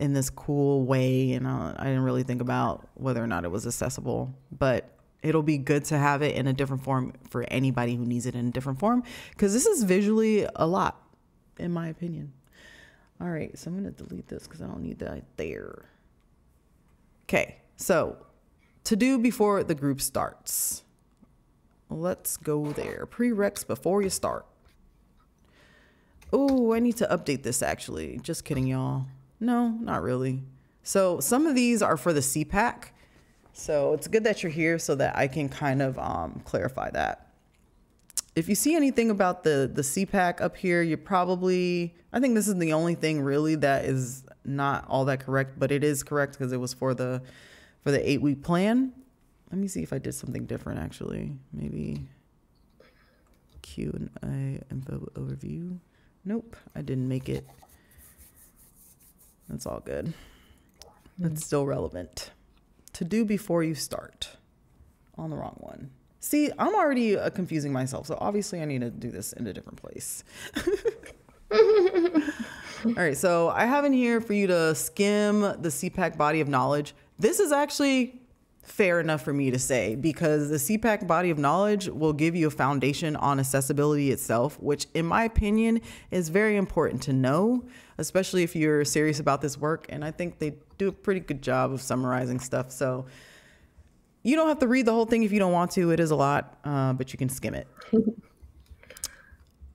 in this cool way. And I didn't really think about whether or not it was accessible. But it'll be good to have it in a different form for anybody who needs it in a different form. Because this is visually a lot, in my opinion. All right, so I'm going to delete this because I don't need that there. Okay, so to do before the group starts. Let's go there. Prereqs before you start. Oh, I need to update this actually. Just kidding, y'all. No, not really. So some of these are for the CPAC. So it's good that you're here so that I can kind of clarify that. If you see anything about the CPAC up here, you probably, I think this is the only thing really that is not all that correct, but it is correct because it was for the 8-week plan. Let me see if I did something different actually. Maybe Q&A info overview. Nope, I didn't make it. That's all good. That's still relevant. To do before you start. On the wrong one. See, I'm already confusing myself, so obviously I need to do this in a different place. All right, so I have in here for you to skim the CPAC body of knowledge. This is actually fair enough for me to say because the CPAC body of knowledge will give you a foundation on accessibility itself, which in my opinion is very important to know, especially if you're serious about this work. And I think they do a pretty good job of summarizing stuff. So you don't have to read the whole thing if you don't want to. It is a lot, but you can skim it.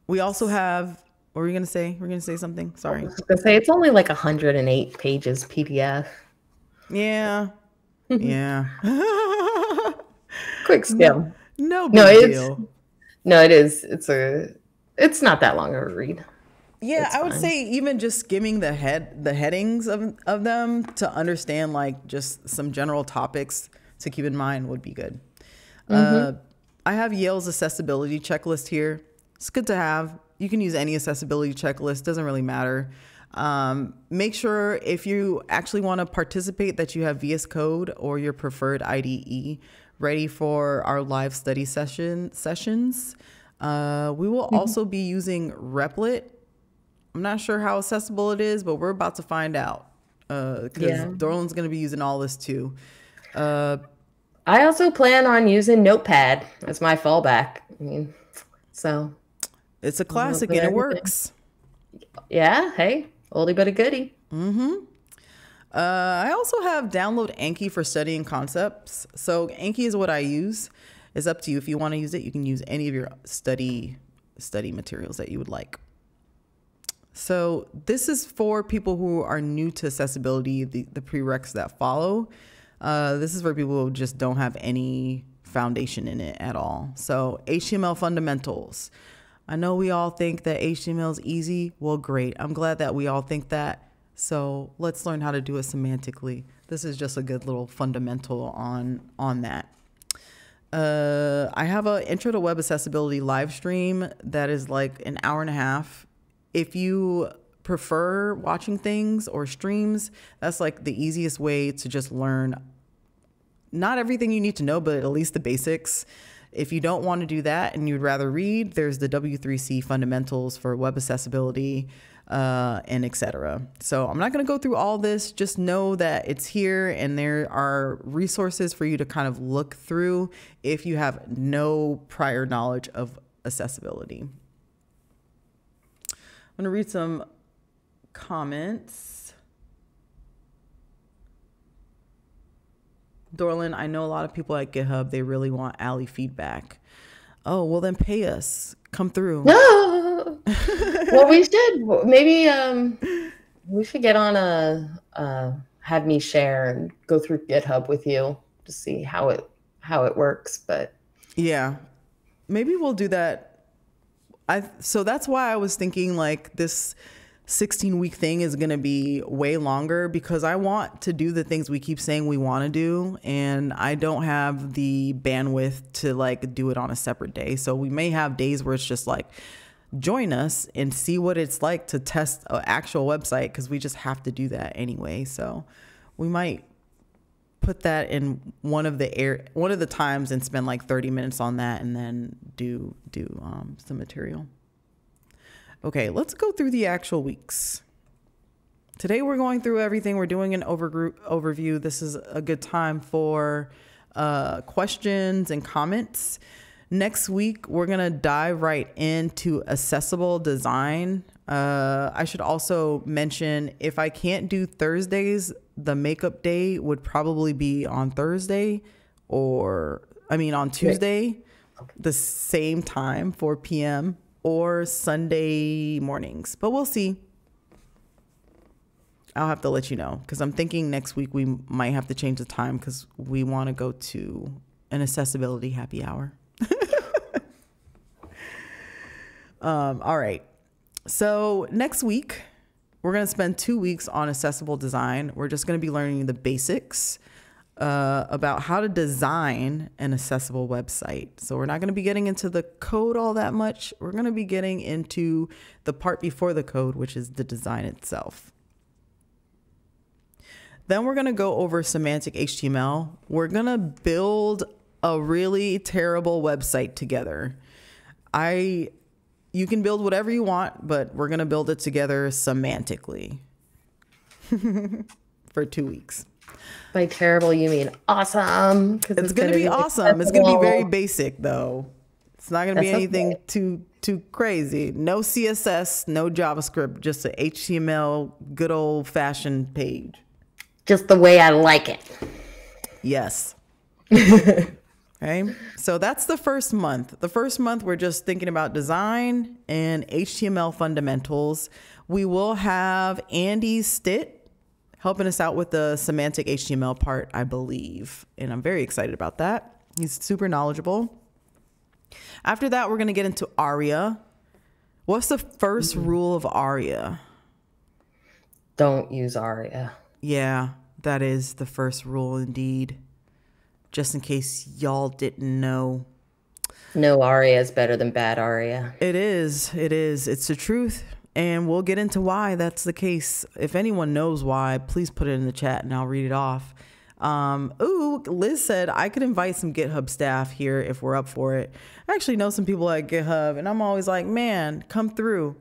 We also have, what were you going to say? We're going to say something? Sorry. I was going to say it's only like 108 pages PDF. Yeah. Yeah. Quick skim. No big deal. No, it is. It's not that long of a read. Yeah, I would say even just skimming the headings of them to understand like just some general topics to keep in mind would be good. I have Yale's accessibility checklist here. It's good to have. You can use any accessibility checklist. Doesn't really matter. Make sure if you actually want to participate that you have VS Code or your preferred IDE ready for our live study sessions. We will also be using Replit. I'm not sure how accessible it is, but we're about to find out because Dorlin's going to be using all this too. I also plan on using Notepad as my fallback. I mean, so it's a classic and it works. Yeah. Hey, oldie but a goodie. I also have download Anki for studying concepts. So Anki is what I use. It's up to you. If you want to use it, you can use any of your study materials that you would like. So this is for people who are new to accessibility, the prereqs that follow. This is for people who just don't have any foundation in it at all. So HTML fundamentals. I know we all think that HTML is easy. Well, great. I'm glad that we all think that. So let's learn how to do it semantically. This is just a good little fundamental on that. I have an intro to web accessibility live stream that is like an hour and a half. If you prefer watching things or streams, that's like the easiest way to just learn not everything you need to know, but at least the basics. If you don't want to do that and you'd rather read, there's the W3C fundamentals for web accessibility, and etc. So I'm not going to go through all this. Just know that it's here and there are resources for you to kind of look through if you have no prior knowledge of accessibility. I'm going to read some comments. Dorlin, I know a lot of people at GitHub, they really want Ally feedback. Oh, well then pay us. Come through. No. Well, we should. Maybe we should get on have me share and go through GitHub with you to see how it works. But yeah, maybe we'll do that. So that's why I was thinking like this 16-week thing is going to be way longer, because I want to do the things we keep saying we want to do, and I don't have the bandwidth to like do it on a separate day. So we may have days where it's just like, join us and see what it's like to test an actual website, because we just have to do that anyway. So we might put that in one of the times and spend like 30 minutes on that, and then do some material. Okay, let's go through the actual weeks. Today we're going through everything. We're doing an overview. This is a good time for questions and comments. Next week, we're going to dive right into accessible design. I should also mention, if I can't do Thursdays, the makeup day would probably be on Thursday, on Tuesday, the same time, 4 p.m. or Sunday mornings, but we'll see. I'll have to let you know, because I'm thinking next week we might have to change the time because we want to go to an accessibility happy hour. All right. So next week, we're going to spend 2 weeks on accessible design. We're just going to be learning the basics about how to design an accessible website. So we're not going to be getting into the code all that much. We're going to be getting into the part before the code, which is the design itself. Then we're going to go over semantic HTML. We're going to build a really terrible website together. You can build whatever you want, but we're going to build it together semantically for 2 weeks. By terrible, you mean awesome. It's going to be awesome. It's going to be very basic, though. It's not going to be anything too crazy. No CSS, no JavaScript, just an HTML, good old fashioned page. Just the way I like it. Yes. Okay. So that's the first month. The first month, we're just thinking about design and HTML fundamentals. We will have Andy Stitt helping us out with the semantic HTML part, I believe. And I'm very excited about that. He's super knowledgeable. After that, we're going to get into ARIA. What's the first rule of ARIA? Don't use ARIA. Yeah, that is the first rule indeed. Just in case y'all didn't know. No ARIA is better than bad ARIA. It is. It is. It's the truth. And we'll get into why that's the case. If anyone knows why, please put it in the chat and I'll read it off. Liz said I could invite some GitHub staff here if we're up for it. I actually know some people at GitHub and I'm always like, man, come through.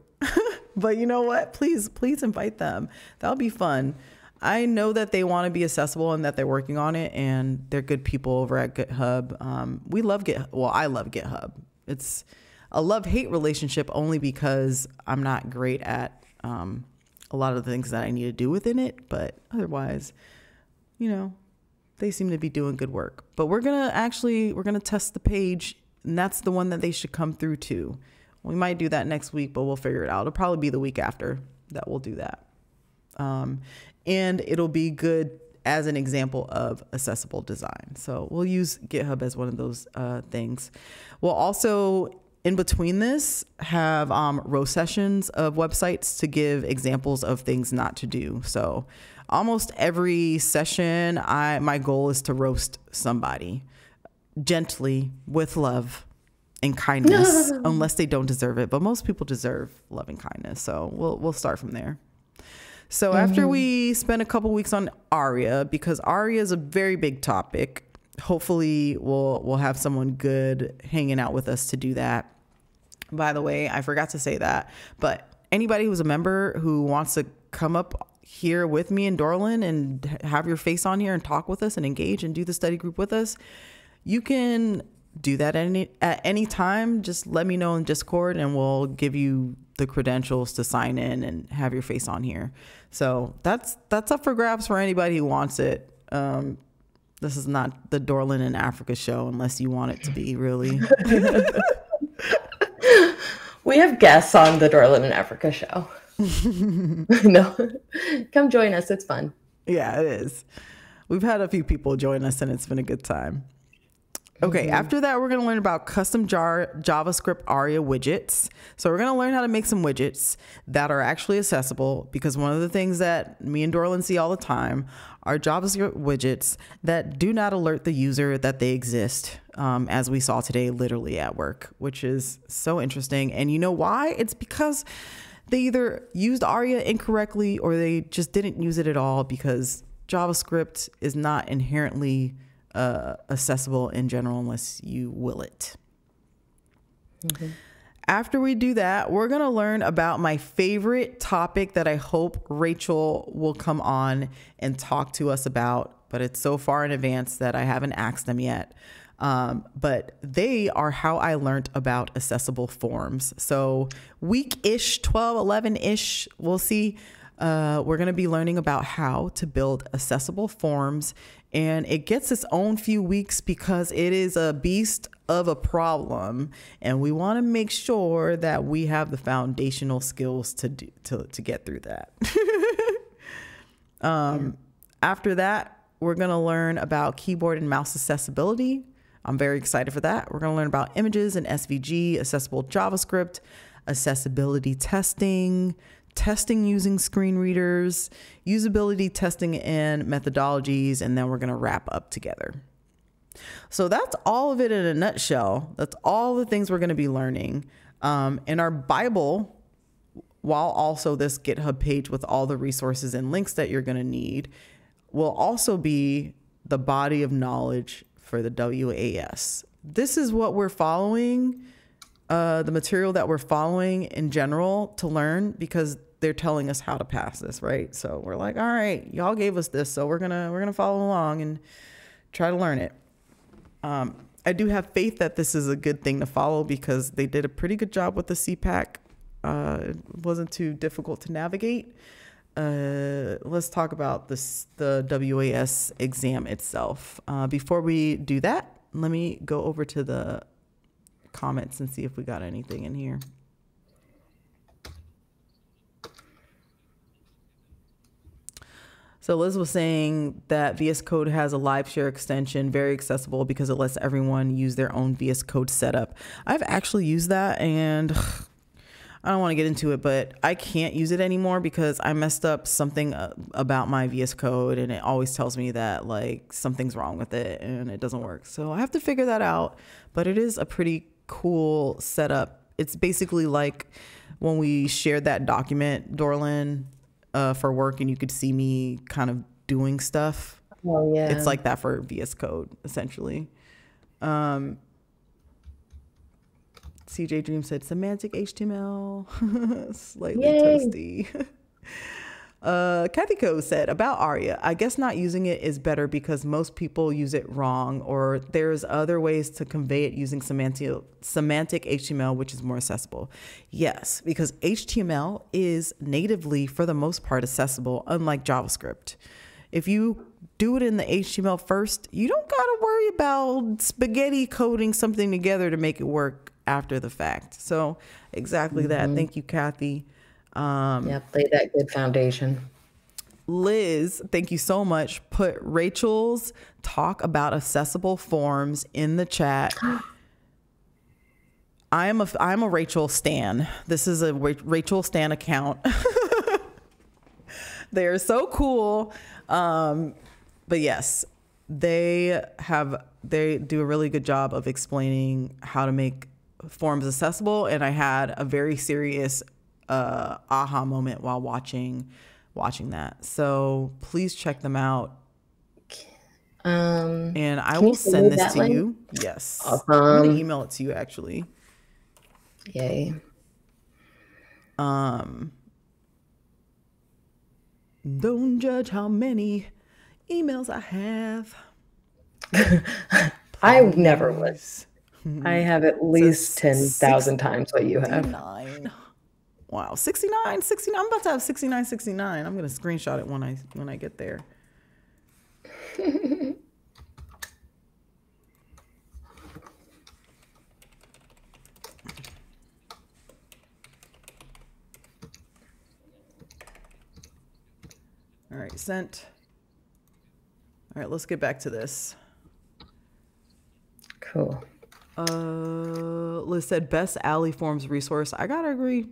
But you know what? Please invite them. That'll be fun. I know that they want to be accessible and that they're working on it, and they're good people over at GitHub. We love GitHub. Well, I love GitHub. It's a love-hate relationship only because I'm not great at a lot of the things that I need to do within it. But otherwise, you know, they seem to be doing good work. But we're going to test the page, and that's the one that they should come through to. We might do that next week, but we'll figure it out. It'll probably be the week after that we'll do that. And it'll be good as an example of accessible design. So we'll use GitHub as one of those things. We'll also, in between this, have roast sessions of websites to give examples of things not to do. So almost every session, my goal is to roast somebody gently, with love and kindness, unless they don't deserve it. But most people deserve love and kindness. So we'll start from there. So after we spend a couple weeks on ARIA, because ARIA is a very big topic, hopefully we'll have someone good hanging out with us to do that. By the way, I forgot to say that, but anybody who's a member who wants to come up here with me in Dorland and have your face on here and talk with us and engage and do the study group with us, you can do that at any time. Just let me know in Discord and we'll give you the credentials to sign in and have your face on here. So that's up for grabs for anybody who wants it. This is not the Dorland in Africa show unless you want it to be, really. We have guests on the Dorland in Africa show. No, come join us. It's fun. Yeah, it is. We've had a few people join us and it's been a good time. Okay, after that, we're going to learn about custom JavaScript ARIA widgets. So we're going to learn how to make some widgets that are actually accessible, because one of the things that me and Dorland see all the time are JavaScript widgets that do not alert the user that they exist, as we saw today literally at work, which is so interesting. And you know why? It's because they either used ARIA incorrectly or they just didn't use it at all, because JavaScript is not inherently accessible in general unless you will it. After we do that, we're going to learn about my favorite topic that I hope Rachel will come on and talk to us about, but it's so far in advance that I haven't asked them yet. But they are how I learned about accessible forms. So week-ish, 12, 11-ish, we'll see. We're going to be learning about how to build accessible forms, and it gets its own few weeks because it is a beast of a problem, and we want to make sure that we have the foundational skills to get through that. After that, we're going to learn about keyboard and mouse accessibility. I'm very excited for that. We're going to learn about images and SVG, accessible JavaScript, accessibility testing, testing using screen readers, usability testing and methodologies, and then we're going to wrap up together. So that's all of it in a nutshell. That's all the things we're going to be learning. In our Bible, while also this GitHub page with all the resources and links that you're going to need, will also be the body of knowledge for the WAS. This is what we're following, the material that we're following in general to learn, because they're telling us how to pass this, right? So we're like, all right, y'all gave us this, so we're gonna follow along and try to learn it. I do have faith that this is a good thing to follow because they did a pretty good job with the CPAC. It wasn't too difficult to navigate. Let's talk about the WAS exam itself. Before we do that, let me go over to the comments and see if we got anything in here. So Liz was saying that VS Code has a live share extension, very accessible because it lets everyone use their own VS Code setup. I've actually used that, and I don't want to get into it, but I can't use it anymore because I messed up something about my VS Code, and it always tells me that like something's wrong with it and it doesn't work. So I have to figure that out, but it is a pretty cool setup. It's basically like when we shared that document, Dorland, for work, and you could see me kind of doing stuff. Oh yeah. It's like that for VS Code, essentially. CJ Dream said semantic HTML, slightly toasty. Kathy Co said about ARIA, I guess not using it is better because most people use it wrong, or there's other ways to convey it using semantic HTML, which is more accessible. Yes, because HTML is natively, for the most part, accessible, unlike JavaScript. If you do it in the HTML first, you don't got to worry about spaghetti coding something together to make it work after the fact. So exactly that. Thank you, Kathy. Yeah, lay that good foundation. Liz, thank you so much. Put Rachel's talk about accessible forms in the chat. I'm a Rachel Stan. This is a Rachel Stan account. They are so cool. But yes, they do a really good job of explaining how to make forms accessible. And I had a very serious aha moment while watching that. So please check them out. And I will send this to you. Yes. Awesome. I'm going to email it to you actually. Yay. Don't judge how many emails I have. I never would. I have at least 10,000 times what you have. Wow, 69. I'm about to have 69. I'm going to screenshot it when I get there. All right, sent. All right, let's get back to this. Cool. Liz said best alley forms resource. I gotta agree.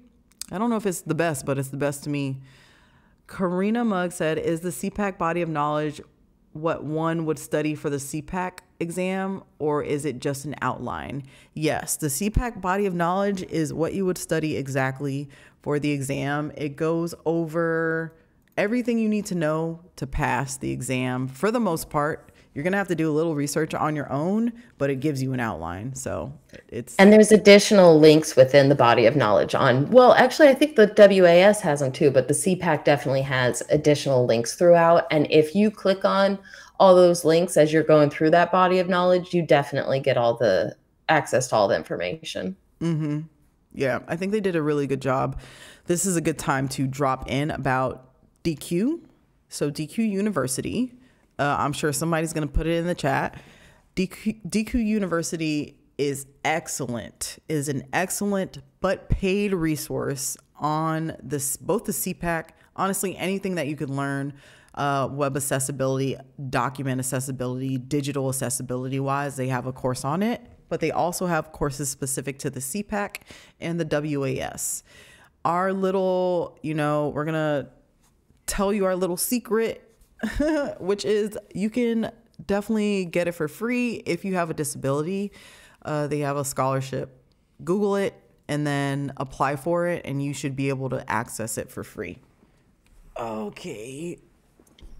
I don't know if it's the best, but it's the best to me. Karina Mugg said, is the CPAC body of knowledge what one would study for the CPAC exam, or is it just an outline? Yes, the CPAC body of knowledge is what you would study exactly for the exam. It goes over everything you need to know to pass the exam. For the most part, you're going to have to do a little research on your own, but it gives you an outline. So it's... And there's additional links within the body of knowledge on, well, actually, I think the WAS has them too, but the CPAC definitely has additional links throughout. And if you click on all those links as you're going through that body of knowledge, you definitely get all the access to all the information. Mm-hmm. Yeah, I think they did a really good job. This is a good time to drop in about DQ. So DQ University, I'm sure somebody's going to put it in the chat. DQ University is excellent, is an excellent but paid resource on this, both the CPAC, honestly, anything that you could learn, web accessibility, document accessibility, digital accessibility wise, they have a course on it, but they also have courses specific to the CPAC and the WAS. Our little, we're going to tell you our little secret, which is you can definitely get it for free if you have a disability. They have a scholarship. Google it and then apply for it, and you should be able to access it for free. Okay.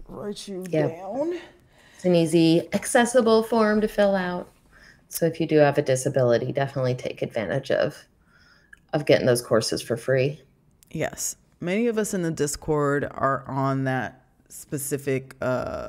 Write you down. It's an easy, accessible form to fill out. So if you do have a disability, definitely take advantage of getting those courses for free. Yes. Many of us in the Discord are on that specific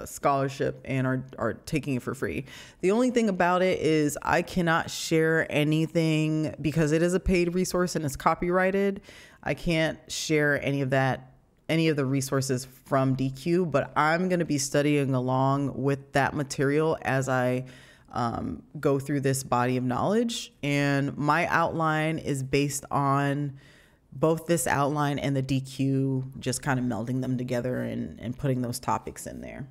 scholarship and are taking it for free. The only thing about it is I cannot share anything because it is a paid resource and it's copyrighted. I can't share any of the resources from DQ, but I'm going to be studying along with that material as I go through this body of knowledge. And my outline is based on both this outline and the DQ, just kind of melding them together and putting those topics in there.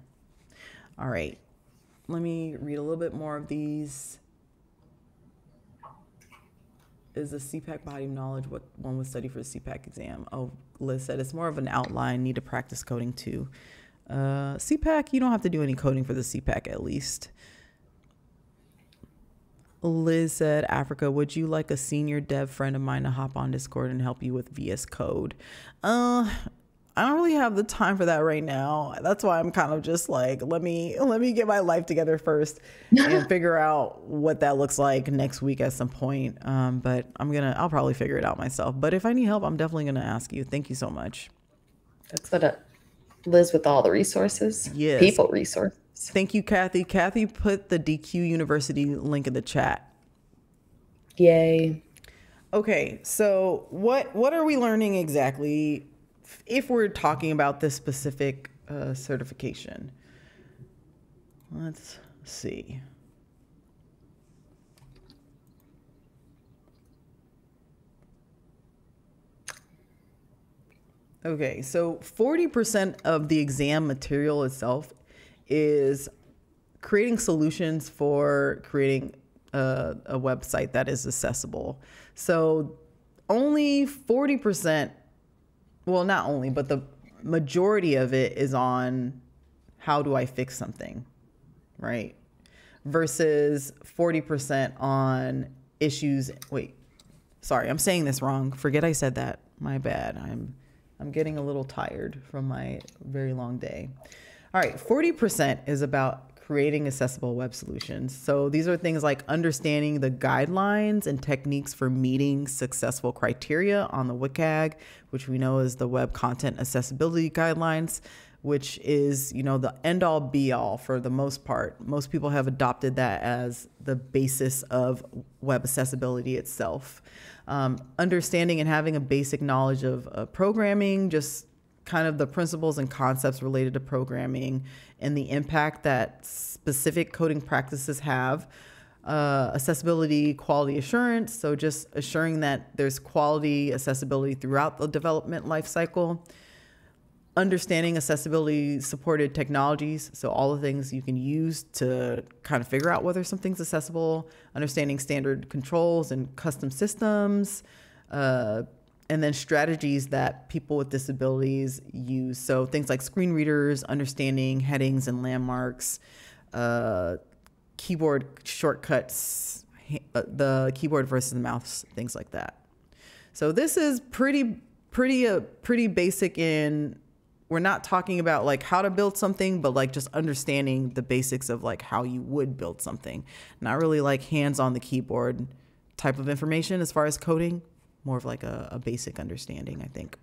All right, let me read a little bit more of these. Is the CPAC body of knowledge what one would study for the CPAC exam? Oh, Liz said it's more of an outline, need to practice coding too. CPAC, you don't have to do any coding for the CPAC at least. Liz said, Africa, would you like a senior dev friend of mine to hop on Discord and help you with VS Code? I don't really have the time for that right now. That's why I'm kind of just like, let me get my life together first and figure out what that looks like next week at some point. But I'll probably figure it out myself. But if I need help, I'm definitely going to ask you. Thank you so much. That's what Liz with all the resources, Yes. people resources. Thank you, Kathy. Kathy put the DQ University link in the chat. Yay. Okay, so what are we learning exactly if we're talking about this specific certification? Let's see. Okay, so 40% of the exam material itself is creating solutions for creating a website that is accessible. So only 40%, well, not only, but the majority of it is on how do I fix something, right? Versus 40% on issues. Wait, sorry, I'm saying this wrong. Forget I said that. My bad. I'm getting a little tired from my very long day. All right, 40% is about creating accessible web solutions. So these are things like understanding the guidelines and techniques for meeting successful criteria on the WCAG, which we know is the Web Content Accessibility Guidelines, which is, you know, the end all be all for the most part. Most people have adopted that as the basis of web accessibility itself. Understanding and having a basic knowledge of programming, just kind of the principles and concepts related to programming and the impact that specific coding practices have. Accessibility, quality assurance, so just assuring that there's quality accessibility throughout the development lifecycle. Understanding accessibility supported technologies, so all the things you can use to kind of figure out whether something's accessible. Understanding standard controls and custom systems, and then strategies that people with disabilities use. So things like screen readers, understanding headings and landmarks, keyboard shortcuts, the keyboard versus the mouse, things like that. So this is pretty basic in, we're not talking about like how to build something, but like just understanding the basics of like how you would build something. Not really like hands on the keyboard type of information as far as coding, more of like a basic understanding, I think.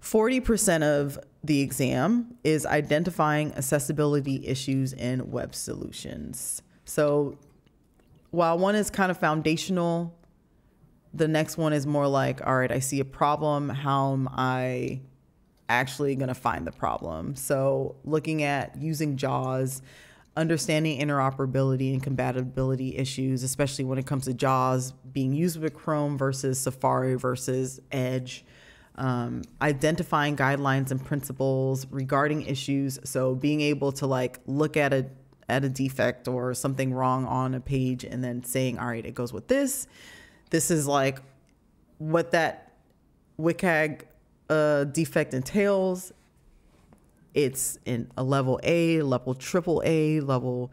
40% of the exam is identifying accessibility issues in web solutions. So while one is kind of foundational, the next one is more like, all right, I see a problem. How am I actually going to find the problem? So looking at using JAWS, understanding interoperability and compatibility issues, especially when it comes to JAWS being used with Chrome versus Safari versus Edge. Identifying guidelines and principles regarding issues. So being able to like look at a defect or something wrong on a page and then saying, all right, it goes with this. This is like what that WCAG defect entails. It's in a level A, level triple A, level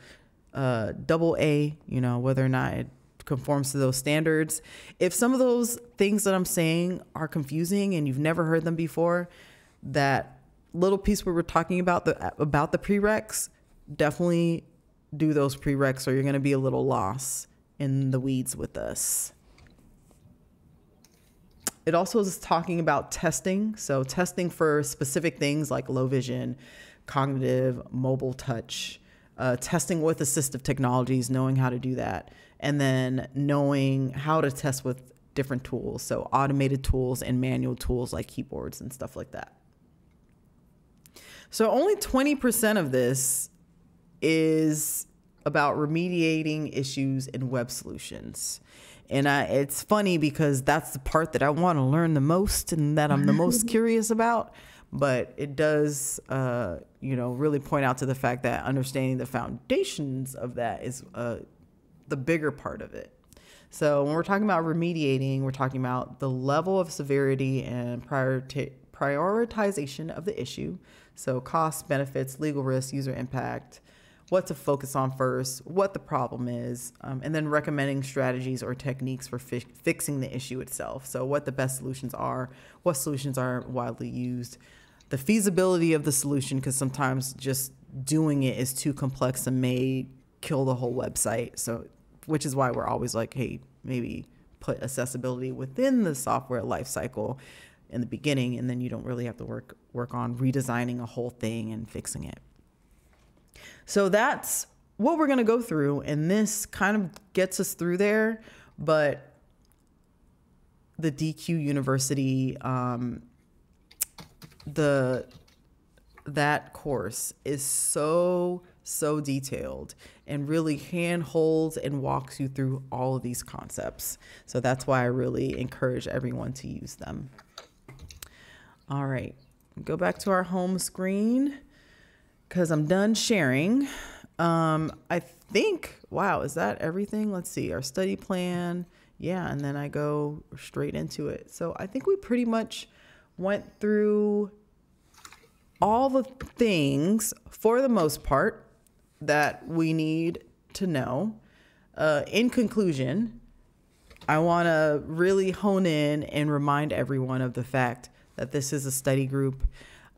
double A, you know, whether or not it conforms to those standards. If some of those things that I'm saying are confusing and you've never heard them before, that little piece where we're talking about the prereqs, definitely do those prereqs or you're going to be a little lost in the weeds with us. It also is talking about testing. So testing for specific things like low vision, cognitive, mobile touch, testing with assistive technologies, knowing how to do that. And then knowing how to test with different tools. So automated tools and manual tools like keyboards and stuff like that. So only 20% of this is about remediating issues in web solutions. And it's funny because that's the part that I want to learn the most and that I'm the most curious about. But it does, really point out to the fact that understanding the foundations of that is the bigger part of it. So when we're talking about remediating, we're talking about the level of severity and prioritization of the issue. So costs, benefits, legal risks, user impact, what to focus on first, what the problem is, and then recommending strategies or techniques for fixing the issue itself. So what the best solutions are, what solutions are widely used, the feasibility of the solution, because sometimes just doing it is too complex and may kill the whole website. So, which is why we're always like, hey, maybe put accessibility within the software lifecycle in the beginning, and then you don't really have to work on redesigning a whole thing and fixing it. So that's what we're going to go through, and this kind of gets us through there. But the DQ University, that course is so detailed and really handholds and walks you through all of these concepts. So that's why I really encourage everyone to use them. All right, go back to our home screen because I'm done sharing. I think, wow, is that everything? Let's see, our study plan. Yeah, and then I go straight into it. So I think we pretty much went through all the things for the most part that we need to know. In conclusion, I want to really hone in and remind everyone of the fact that this is a study group.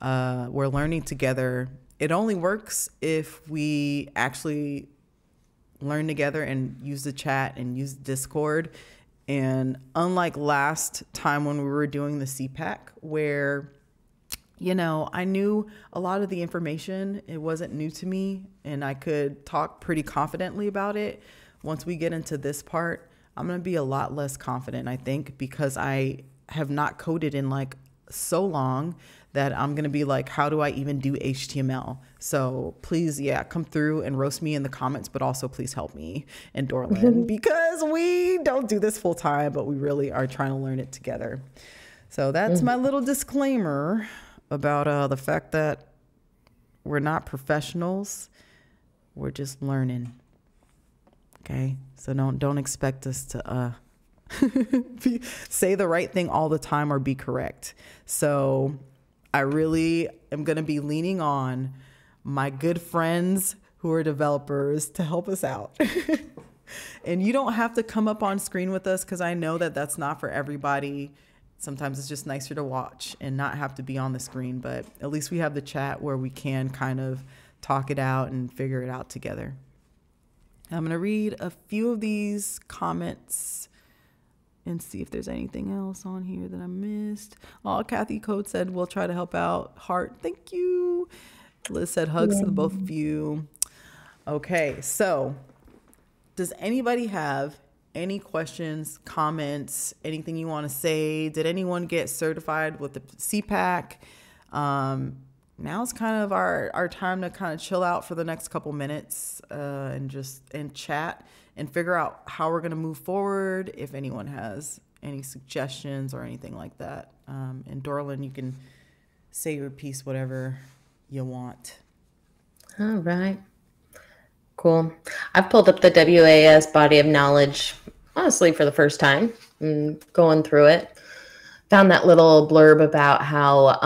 We're learning together. It only works if we actually learn together and use the chat and use Discord. And unlike last time when we were doing the CPAC, where, you know, I knew a lot of the information, it wasn't new to me, and I could talk pretty confidently about it. Once we get into this part, I'm going to be a lot less confident, I think, because I have not coded in like so long that I'm going to be like, how do I even do HTML? So please, yeah, come through and roast me in the comments, but also please help me and Dorlin because we don't do this full time, but we really are trying to learn it together. So that's my little disclaimer about the fact that we're not professionals. We're just learning. Okay. So don't expect us to say the right thing all the time or be correct. So I really am going to be leaning on my good friends who are developers to help us out. And you don't have to come up on screen with us because I know that that's not for everybody. Sometimes it's just nicer to watch and not have to be on the screen, but at least we have the chat where we can kind of talk it out and figure it out together. I'm going to read a few of these comments and see if there's anything else on here that I missed. Oh, Kathy Code said, we'll try to help out. Heart, thank you. Liz said, hugs to the both of you. Okay, so does anybody have any questions, comments, anything you want to say? Did anyone get certified with the CPAC? Now's kind of our time to kind of chill out for the next couple minutes and chat and figure out how we're going to move forward, if anyone has any suggestions or anything like that. And Dorlin, you can say your piece, whatever you want. All right. Cool. I've pulled up the WAS body of knowledge, honestly, for the first time, going through it. Found that little blurb about how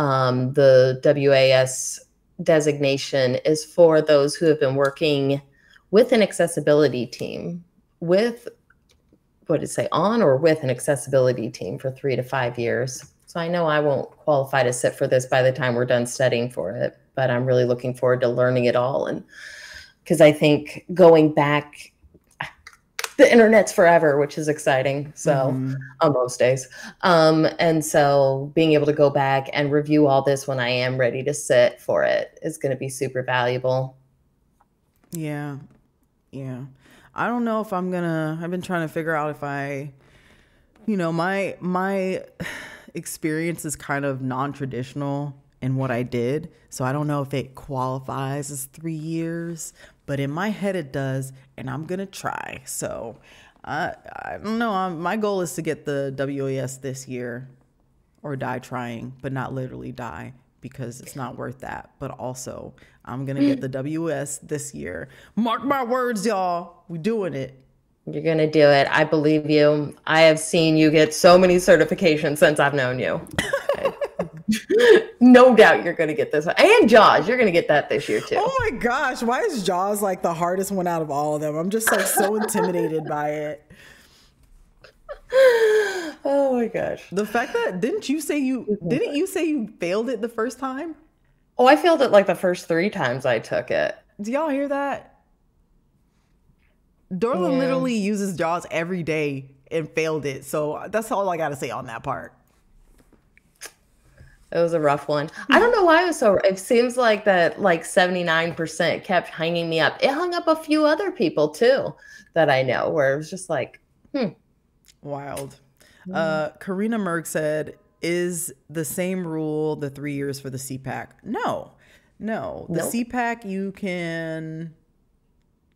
the WAS designation is for those who have been working with an accessibility team, with, what did it say, on or with an accessibility team for 3 to 5 years. So I know I won't qualify to sit for this by the time we're done studying for it, but I'm really looking forward to learning it all. And because I think going back, the internet's forever, which is exciting. So on most days. And so being able to go back and review all this when I am ready to sit for it is going to be super valuable. Yeah. Yeah. I don't know if I've been trying to figure out if my experience is kind of non-traditional in what I did. So I don't know if it qualifies as 3 years, but in my head it does, and I'm going to try. So I don't know. My goal is to get the WAS this year or die trying, but not literally die, because it's not worth that. But also, I'm going to get the WS this year. Mark my words, y'all. We doing it. You're going to do it. I believe you. I have seen you get so many certifications since I've known you. No doubt you're going to get this one. And JAWS, you're going to get that this year too. Oh my gosh. Why is JAWS like the hardest one out of all of them? I'm just like so intimidated by it. Oh my gosh. The fact that, didn't you say you failed it the first time? Oh, I failed it like the first 3 times I took it. Do y'all hear that? Dorla literally uses JAWS every day and failed it. So that's all I got to say on that part. It was a rough one. I don't know why it was so. It seems like that, like 79% kept hanging me up. It hung up a few other people too that I know, where it was just like, Wild. Karina Merg said, is the same rule the 3 years for the CPAC? No, no. The nope. CPAC you can.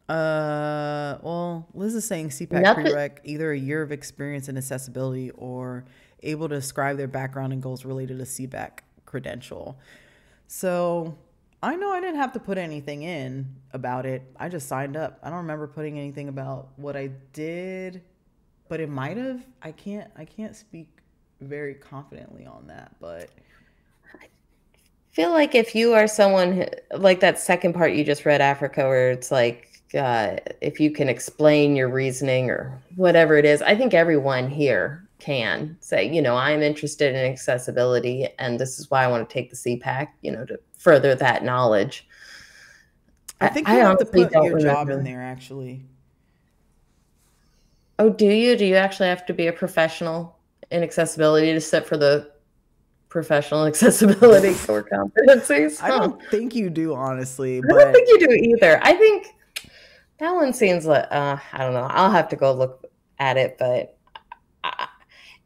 Well, Liz is saying CPAC Nothing. prereq either a year of experience in accessibility or able to describe their background and goals related to CPAC credential. So I know I didn't have to put anything in about it. I just signed up. I don't remember putting anything about what I did, but it might have. I can't speak very confidently on that, but I feel like if you are someone like that second part you just read, Africa, where it's like, if you can explain your reasoning or whatever it is, I think everyone here can say, I'm interested in accessibility and this is why I want to take the CPAC, to further that knowledge. I think you have to put your job in there, actually. Oh, do you? Do you actually have to be a professional in accessibility to sit for the professional accessibility core competencies? I don't think you do, honestly. But I don't think you do either. I think that one seems like, I don't know. I'll have to go look at it, but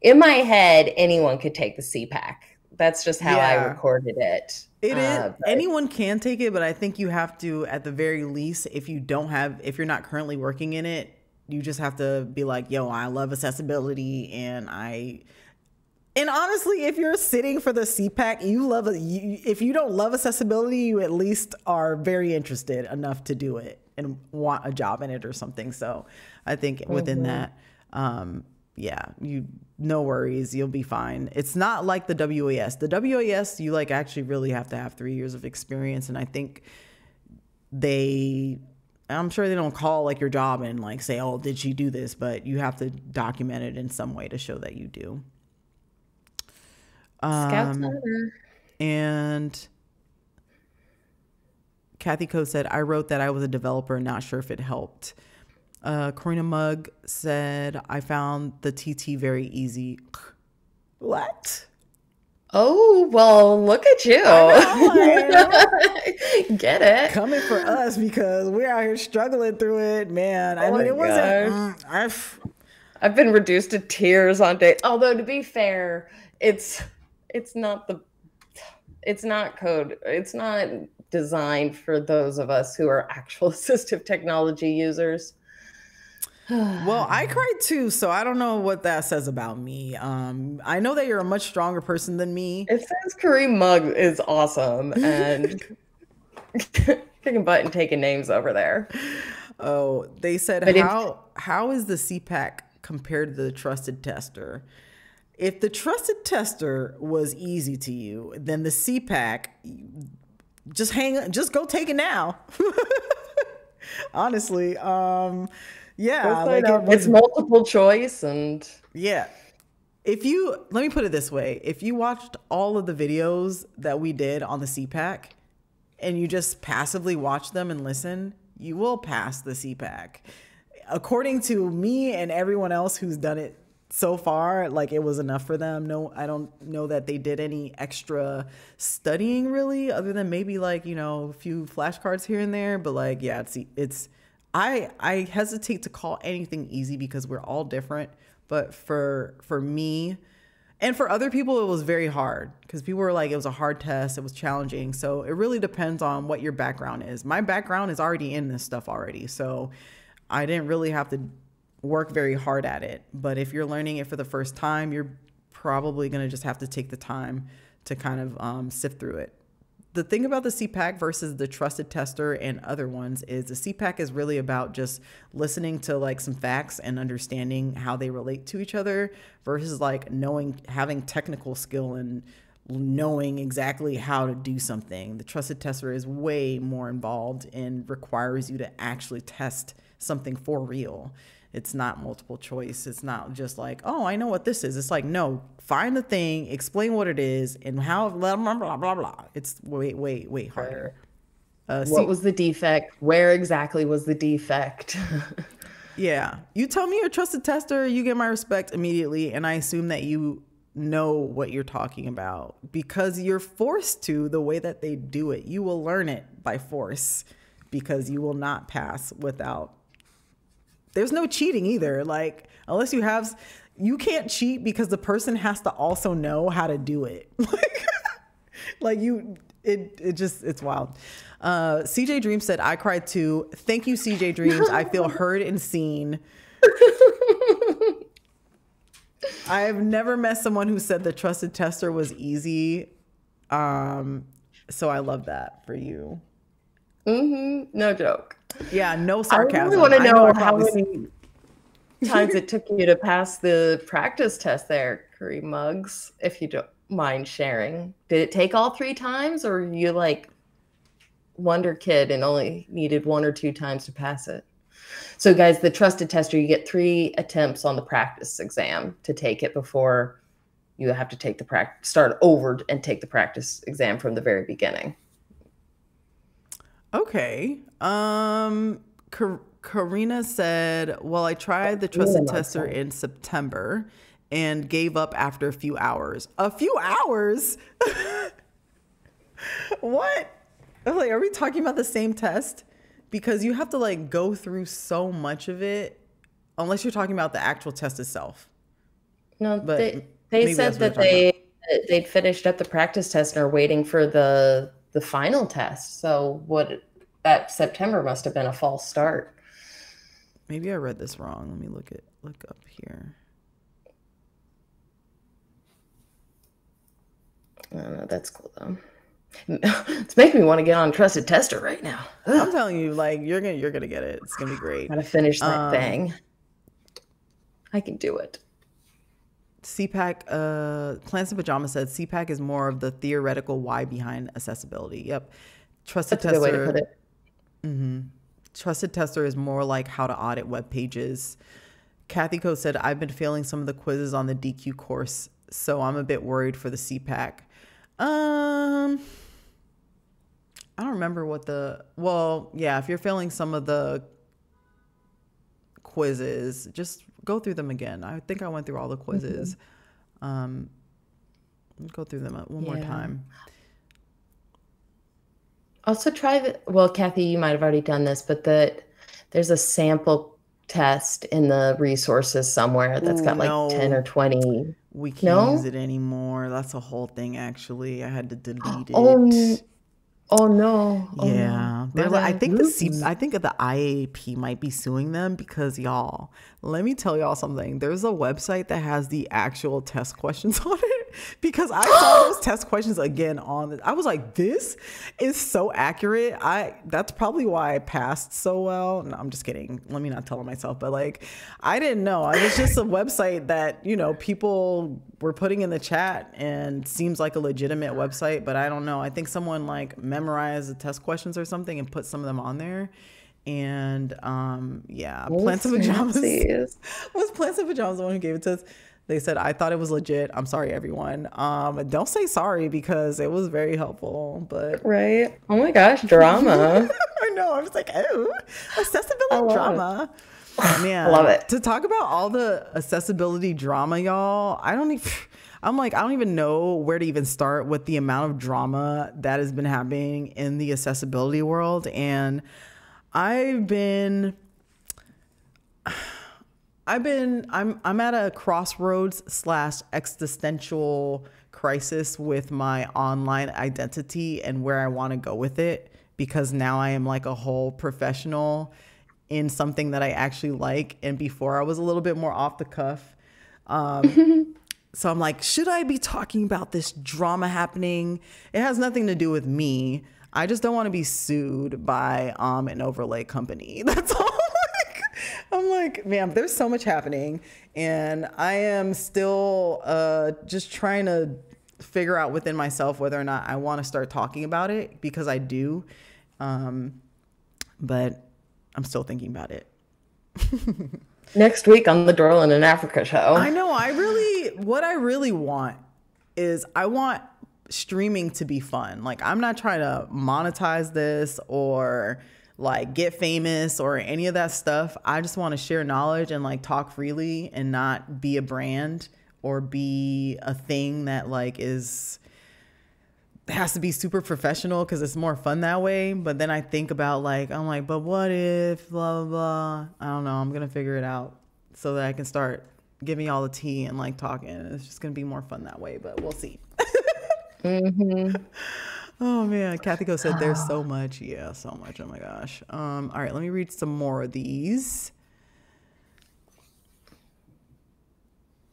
in my head, anyone could take the CPAC. That's just how I recorded it. It is. Anyone can take it, but I think you have to, at the very least, if you're not currently working in it, you just have to be like, yo, I love accessibility. And honestly, if you're sitting for the CPAC, if you don't love accessibility, you at least are very interested enough to do it and want a job in it or something. So I think within that, no worries. You'll be fine. It's not like the WAS. The WAS, you actually really have to have 3 years of experience. And I think I'm sure they don't call your job and say, oh, did she do this? But you have to document it in some way to show that you do. Scout's honor. And Kathy Coe said, I wrote that I was a developer, not sure if it helped. Corina Mug said, I found the TT very easy. What? Oh, well, look at you. Get it. Coming for us because we're out here struggling through it, man. I mean, it wasn't. I've been reduced to tears on days. Although, to be fair, it's not code. It's not designed for those of us who are actual assistive technology users. Well, I cried too, so I don't know what that says about me. I know that you're a much stronger person than me. It says Kareem Mug is awesome and kicking butt and taking names over there. Oh, they said, how is the CPAC compared to the trusted tester? If the trusted tester was easy to you, then the CPAC, just go take it now. Honestly, yeah, it's multiple choice and let me put it this way. If you watched all of the videos that we did on the CPAC and you just passively watch them and listen, you will pass the CPAC. According to me and everyone else who's done it so far, it was enough for them. No, I don't know that they did any extra studying really, other than maybe a few flashcards here and there. But I hesitate to call anything easy because we're all different. But for me and for other people, it was very hard because people were it was a hard test. It was challenging. So it really depends on what your background is. My background is already in this stuff already. So I didn't really have to work very hard at it. But if you're learning it for the first time, you're probably going to just have to take the time to kind of sift through it. The thing about the CPAC versus the trusted tester and other ones is the CPAC is really about just listening to some facts and understanding how they relate to each other versus having technical skill and knowing exactly how to do something. The trusted tester is way more involved and requires you to actually test something for real. It's not multiple choice. It's not just oh, I know what this is. It's no, find the thing, explain what it is, and how, blah, blah, blah, blah, blah. It's way harder. What was the defect? Where exactly was the defect? Yeah. You tell me you're a trusted tester, you get my respect immediately, and I assume that you know what you're talking about because you're forced to the way that they do it. You will learn it by force because you will not pass without. There's no cheating either. Like, unless you can't cheat because the person has to also know how to do it. It's wild. CJ Dream said, I cried too. Thank you, CJ Dreams. I feel heard and seen. I've never met someone who said the trusted tester was easy. So I love that for you. No joke. Yeah, no sarcasm. I really want to know how many times it took you to pass the practice test there, Curry Mugs, if you don't mind sharing. Did it take all 3 times, or were you like wonder kid and only needed 1 or 2 times to pass it? So guys, the trusted tester, you get 3 attempts on the practice exam to take it before you have to take the start over and take the practice exam from the very beginning. Okay. Karina said, well, I tried the trusted tester in September and gave up after a few hours. A few hours? What? Like, are we talking about the same test? Because you have to like go through so much of it, unless you're talking about the actual test itself. No, but they said that they'd finished up the practice test and are waiting for the final test. So that September must have been a false start. Maybe I read this wrong. Let me look up here. No, that's cool though. It's making me want to get on trusted tester right now. I'm telling you, like you're gonna get it. It's gonna be great. Gotta finish that thing. I can do it. CPAC, Plants and Pajamas said CPAC is more of the theoretical why behind accessibility. Yep. Trusted That's a good way to put it. Mm-hmm. Trusted tester is more like how to audit web pages. Kathy Co said, I've been failing some of the quizzes on the DQ course, so I'm a bit worried for the CPAC. I don't remember if you're failing some of the quizzes, just go through them again. I think I went through all the quizzes. Go through them one more time. Also try Kathy, you might have already done this, but there's a sample test in the resources somewhere that's got 10 or 20. We can't use it anymore. That's a whole thing, actually. I had to delete it. Oh no. Yeah. I think the IAP might be suing them because y'all, let me tell y'all something. There's a website that has the actual test questions on it because I saw those test questions again I was like, this is so accurate. That's probably why I passed so well. No, I'm just kidding. Let me not tell myself, but like, I didn't know. It was just a website that, people were putting in the chat and seems like a legitimate website, but I don't know. I think someone like memorized the test questions or something and put some of them on there. And Plants and Pajamas was Plants and Pajamas the one who gave it to us. They said, I thought it was legit. I'm sorry, everyone. Don't say sorry because it was very helpful. But right. Oh my gosh, drama. I know. I was like, oh, accessibility drama. Man, I love it. To talk about all the accessibility drama, y'all, I don't even know where to even start with the amount of drama that has been happening in the accessibility world. And I'm at a crossroads / existential crisis with my online identity and where I want to go with it, because now I am like a whole professional in something that I actually like. And before I was a little bit more off the cuff. So I'm like, should I be talking about this drama happening? It has nothing to do with me. I just don't want to be sued by an overlay company. That's all. I'm like, man, there's so much happening. And I am still just trying to figure out within myself whether or not I want to start talking about it, because I do. But I'm still thinking about it. Next week on the Dorland in Africa show. I know. What I really want is I want streaming to be fun. Like, I'm not trying to monetize this or like get famous or any of that stuff. I just want to share knowledge and like talk freely and not be a brand or be a thing that like has to be super professional because it's more fun that way. But then I think about like, I'm like, but what if blah, blah, blah. I don't know. I'm going to figure it out so that I can start giving all the tea and like talking. It's just going to be more fun that way, but we'll see. Oh man, Kathy Co said there's so much. Yeah, so much. Oh my gosh. All right, let me read some more of these.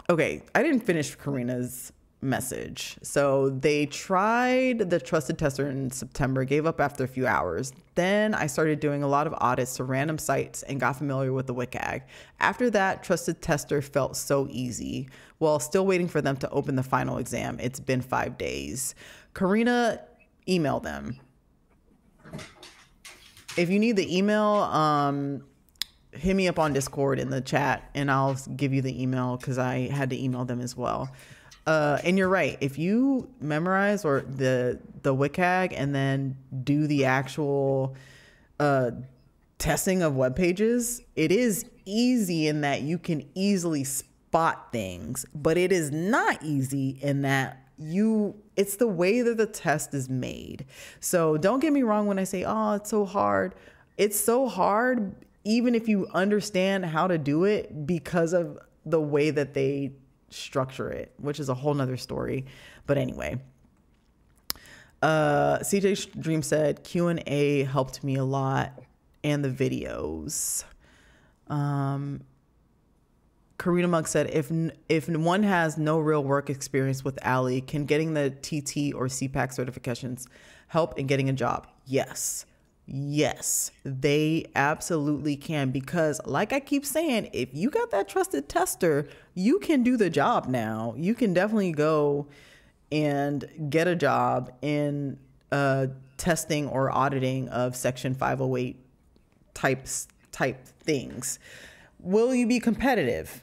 Okay, I didn't finish Karina's message. So they tried the trusted tester in September, gave up after a few hours. Then I started doing a lot of audits to random sites and got familiar with the WCAG. After that, trusted tester felt so easy. While still waiting for them to open the final exam. It's been 5 days. Karina, email them. If you need the email, hit me up on Discord in the chat and I'll give you the email because I had to email them as well. And you're right. If you memorize or the WCAG and then do the actual testing of web pages, it is easy in that you can easily spot things, but it is not easy in that it's the way that the test is made. So don't get me wrong when I say, oh, it's so hard. It's so hard even if you understand how to do it because of the way that they structure it, which is a whole nother story. But anyway, CJ Dream said Q&A helped me a lot and the videos. Karina Mug said, if one has no real work experience with Allie, can getting the TT or CPAC certifications help in getting a job? Yes. Yes, they absolutely can, because like I keep saying, if you got that trusted tester, you can do the job now. You can definitely go and get a job in testing or auditing of Section 508 type things. Will you be competitive?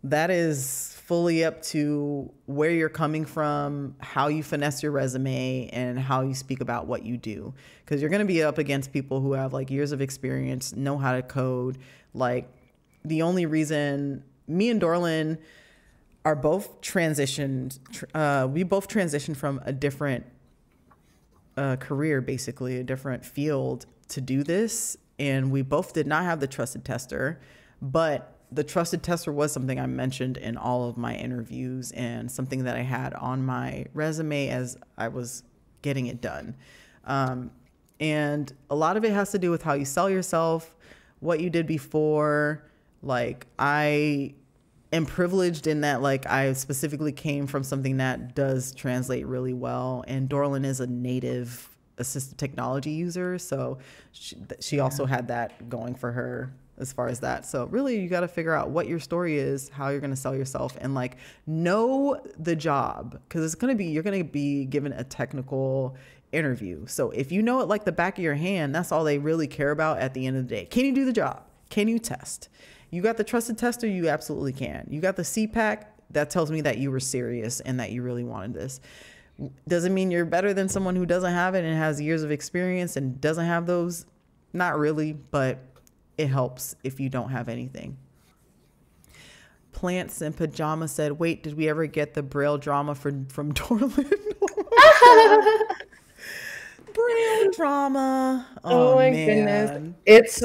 That is fully up to where you're coming from, how you finesse your resume, and how you speak about what you do. Because you're going to be up against people who have like years of experience, know how to code. Like the only reason me and Dorlin are both transitioned, we both transitioned from a different career, basically a different field to do this. And we both did not have the trusted tester, but the trusted tester was something I mentioned in all of my interviews and something that I had on my resume as I was getting it done. And a lot of it has to do with how you sell yourself, what you did before. Like I am privileged in that, like I specifically came from something that does translate really well. And Dorlin is a native assistive technology user. So she also had that going for her as far as that. So really you got to figure out what your story is, how you're going to sell yourself, and like know the job, because it's going to be, you're going to be given a technical interview. So if you know it like the back of your hand, that's all they really care about at the end of the day. Can you do the job? Can you test? You got the trusted tester, you absolutely can. You got the CPAC, that tells me that you were serious and that you really wanted this. Doesn't mean you're better than someone who doesn't have it and has years of experience and doesn't have those. Not really, but it helps if you don't have anything. Plants in Pajama said, wait, did we ever get the Braille drama from Dorlin? Braille drama. Oh my goodness. It's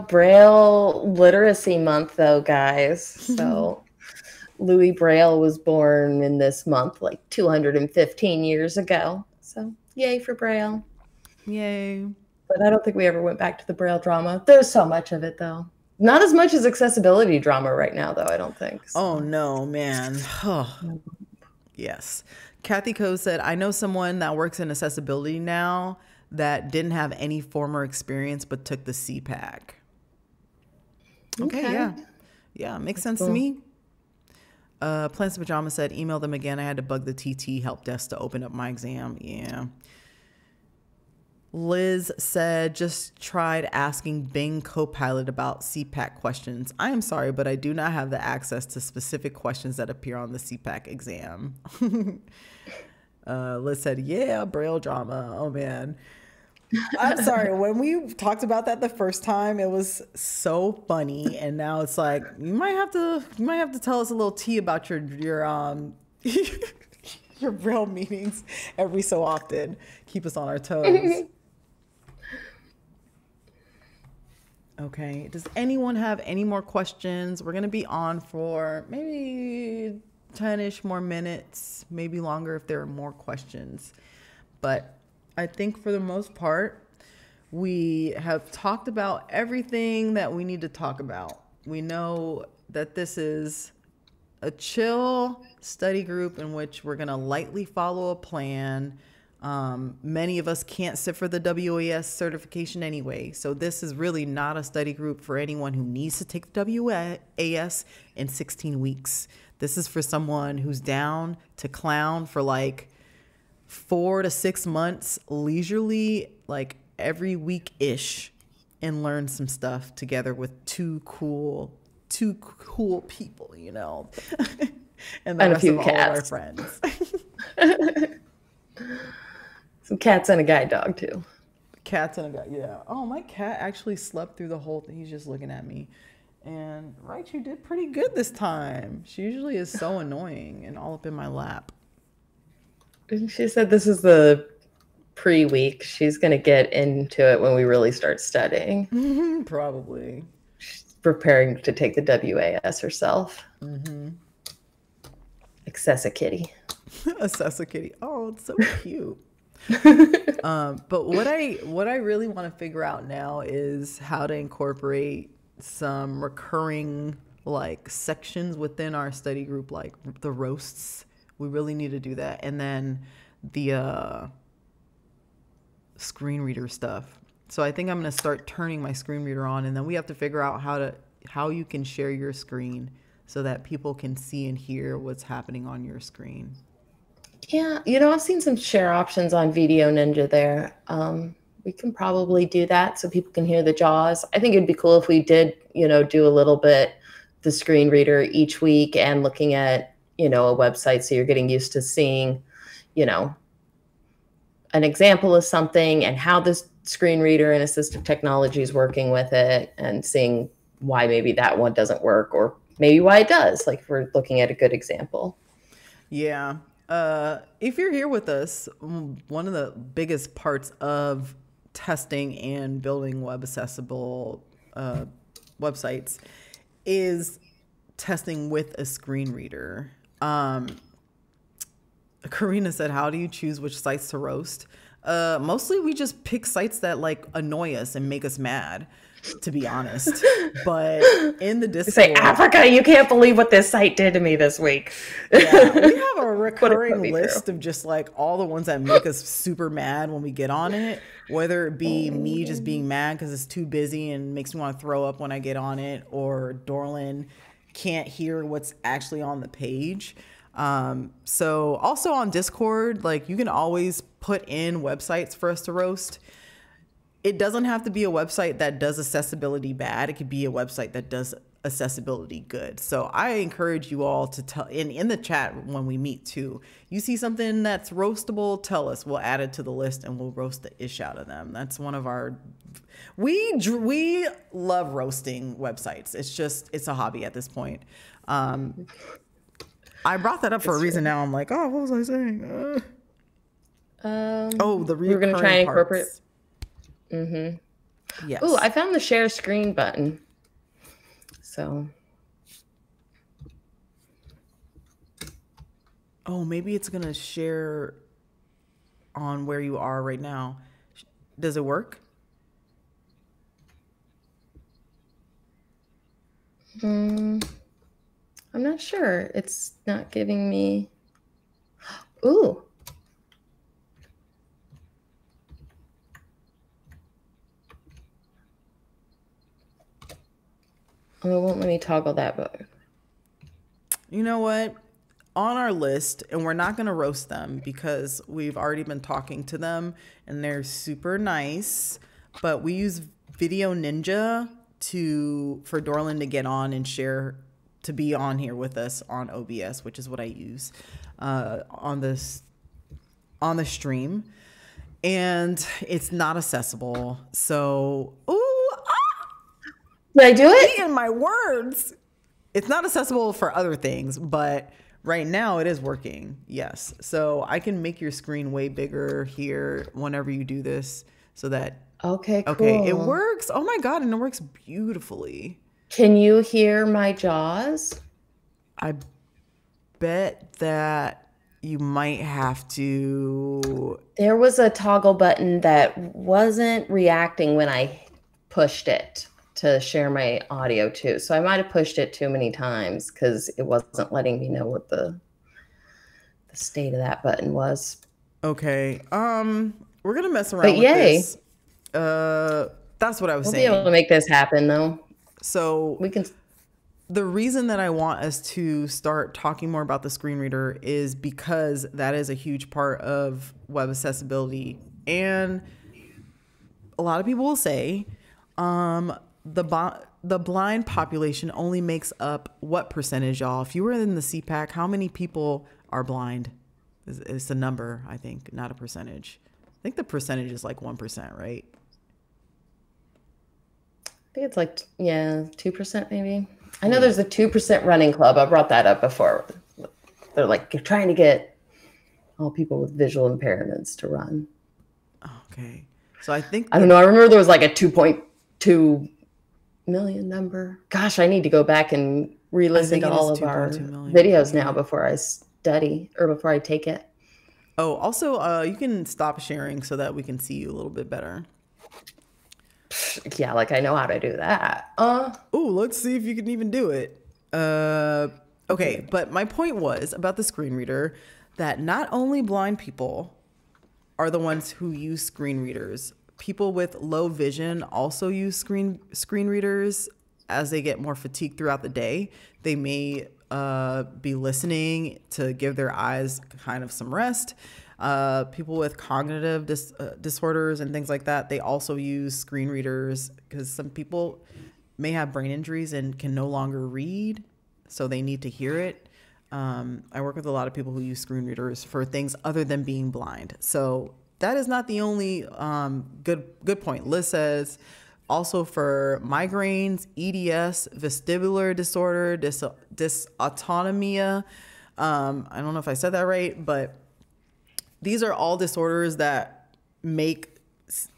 Braille Literacy Month though, guys. So Louis Braille was born in this month like 215 years ago. So yay for Braille. Yay. But I don't think we ever went back to the Braille drama. There's so much of it, though. Not as much as accessibility drama right now, though, I don't think. So. Oh, no, man. Oh. Yes. Kathy Co said, I know someone that works in accessibility now that didn't have any former experience but took the CPAC. Okay, yeah. Yeah, makes sense to me. Plants in Pajama said, email them again. I had to bug the TT help desk to open up my exam. Yeah. Liz said, just tried asking Bing Copilot about CPAC questions. I am sorry, but I do not have the access to specific questions that appear on the CPAC exam. Liz said, yeah, Braille drama. Oh, man. I'm sorry. When we talked about that the first time, it was so funny, and now it's like you might have to tell us a little tea about your your real meetings every so often. Keep us on our toes. Okay. Does anyone have any more questions? We're gonna be on for maybe 10-ish more minutes, maybe longer if there are more questions. But I think for the most part, we have talked about everything that we need to talk about. We know that this is a chill study group in which we're going to lightly follow a plan. Many of us can't sit for the WAS certification anyway. So this is really not a study group for anyone who needs to take the WAS in 16 weeks. This is for someone who's down to clown for like 4 to 6 months leisurely, like every week-ish, and learn some stuff together with two cool people, you know. And the rest of all of our friends. Some cats and a guide dog too. Cats and a guide, yeah. Oh, my cat actually slept through the whole thing. He's just looking at me. And Raichu did pretty good this time. She usually is so annoying and all up in my lap. She said this is the pre-week. She's going to get into it when we really start studying. Probably. She's preparing to take the WAS herself. Access a kitty. Assess a kitty. Oh, it's so cute. But what I really want to figure out now is how to incorporate some recurring like sections within our study group, like the roasts. We really need to do that. And then the screen reader stuff. So I think I'm going to start turning my screen reader on, and then we have to figure out how you can share your screen so that people can see and hear what's happening on your screen. Yeah, you know, I've seen some share options on Video Ninja there. We can probably do that so people can hear the JAWS. I think it'd be cool if we did, you know, do a little bit the screen reader each week and looking at, you know, a website so you're getting used to seeing, you know, an example of something and how this screen reader and assistive technology is working with it, and seeing why maybe that one doesn't work or maybe why it does, like if we're looking at a good example. Yeah. If you're here with us, one of the biggest parts of testing and building web accessible websites is testing with a screen reader. Karina said, how do you choose which sites to roast? Mostly we just pick sites that like annoy us and make us mad, to be honest. But in the Discord, say, Africa, you can't believe what this site did to me this week. Yeah, we have a recurring list of just like all the ones that make us super mad when we get on it, whether it be me just being mad because it's too busy and makes me want to throw up when I get on it, or Dorlin can't hear what's actually on the page. So also on Discord, like you can always put in websites for us to roast. It doesn't have to be a website that does accessibility bad. It could be a website that does accessibility good. So I encourage you all to tell in the chat when we meet too. You see something that's roastable, tell us. We'll add it to the list and we'll roast the ish out of them. That's one of our, we love roasting websites. It's a hobby at this point. I brought that up for a reason. Now I'm like, oh, what was I saying? The we're going to try and incorporate. Yes. Oh, I found the share screen button. So. Oh, maybe it's going to share on where you are right now. Does it work? I'm not sure. It's not giving me. Ooh. Oh, it won't let me toggle that button. You know what? On our list, and we're not going to roast them because we've already been talking to them and they're super nice, but we use Video Ninja for Dorlin to get on and share, to be on here with us on OBS, which is what I use on the stream. and it's not accessible. So, ooh, did I do it? in my words, it's not accessible for other things, but right now it is working. Yes. So I can make your screen way bigger here whenever you do this so that, Okay, okay, it cool. works. Oh my God. And it works beautifully. Can you hear my jaws? I bet that you might have to. There was a toggle button that wasn't reacting when I pushed it to share my audio too. So I might have pushed it too many times because it wasn't letting me know what the state of that button was. Okay. We're gonna mess around But with yay. this. That's what I was We'll saying. be able to make this happen though. So We can. the reason that I want us to start talking more about the screen reader is because that is a huge part of web accessibility. And a lot of people will say the blind population only makes up what percentage, y'all? If you were in the CPAC, how many people are blind? It's a number, I think, not a percentage. I think the percentage is like 1%, right? I think it's like, yeah, 2% maybe. I know there's a 2% running club. I brought that up before. They're like, you're trying to get all people with visual impairments to run. Okay. So I think I don't know. I remember there was like a 2.2 million number. Gosh, I need to go back and re-listen to all of our videos now before I study or before I take it. Oh, also, you can stop sharing so that we can see you a little bit better. Yeah, like I know how to do that. Oh, let's see if you can even do it. Okay, but my point was about the screen reader that not only blind people are the ones who use screen readers. People with low vision also use screen readers as they get more fatigued throughout the day. They may be listening to give their eyes kind of some rest. People with cognitive disorders and things like that, they also use screen readers because some people may have brain injuries and can no longer read, so they need to hear it. I work with a lot of people who use screen readers for things other than being blind. So that is not the only good point. Liz says also for migraines, EDS, vestibular disorder, dysautonomia. I don't know if I said that right, but these are all disorders that make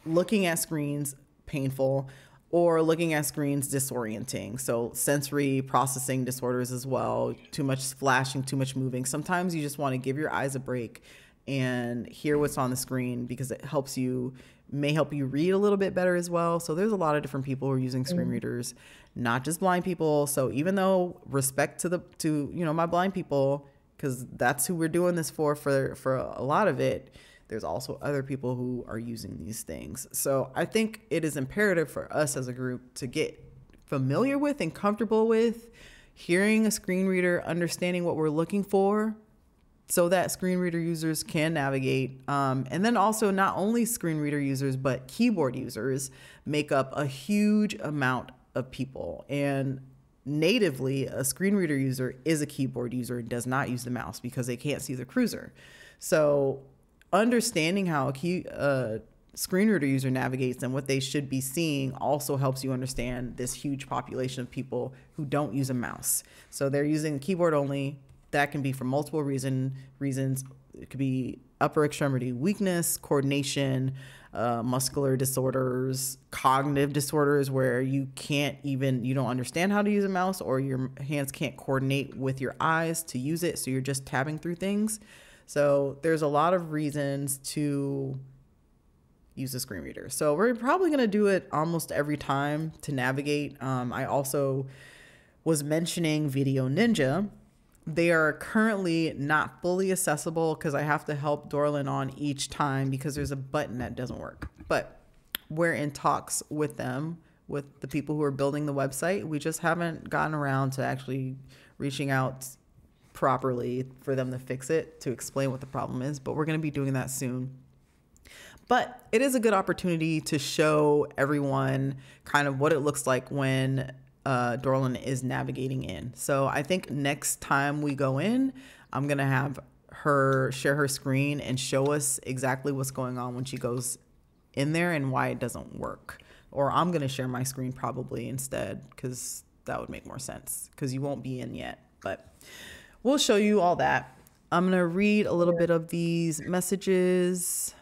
looking at screens painful or looking at screens disorienting. So sensory processing disorders as well, too much flashing, too much moving. Sometimes you just want to give your eyes a break and hear what's on the screen because it may help you read a little bit better as well. So there's a lot of different people who are using screen readers, not just blind people. So even though respect to my blind people, because that's who we're doing this for a lot of it, there's also other people who are using these things. So I think it is imperative for us as a group to get familiar with and comfortable with hearing a screen reader, understanding what we're looking for so that screen reader users can navigate. And then also not only screen reader users, but keyboard users make up a huge amount of people. And natively, a screen reader user is a keyboard user and does not use the mouse because they can't see the cruiser. So understanding how a screen reader user navigates and what they should be seeing also helps you understand this huge population of people who don't use a mouse. So they're using keyboard only. That can be for multiple reasons. It could be upper extremity weakness, coordination, muscular disorders, cognitive disorders where you don't understand how to use a mouse or your hands can't coordinate with your eyes to use it. So you're just tabbing through things. So there's a lot of reasons to use a screen reader. So we're probably going to do it almost every time to navigate. I also was mentioning Video Ninja. They are currently not fully accessible because I have to help Dorlin on each time because there's a button that doesn't work. But we're in talks with them, with the people who are building the website. We just haven't gotten around to actually reaching out properly for them to fix it, to explain what the problem is. But we're going to be doing that soon. But it is a good opportunity to show everyone kind of what it looks like when Dorlin is navigating in. So I think next time we go in, I'm going to have her share her screen and show us exactly what's going on when she goes in there and why it doesn't work. Or I'm going to share my screen probably instead, because that would make more sense, because you won't be in yet. But we'll show you all that. I'm going to read a little bit of these messages.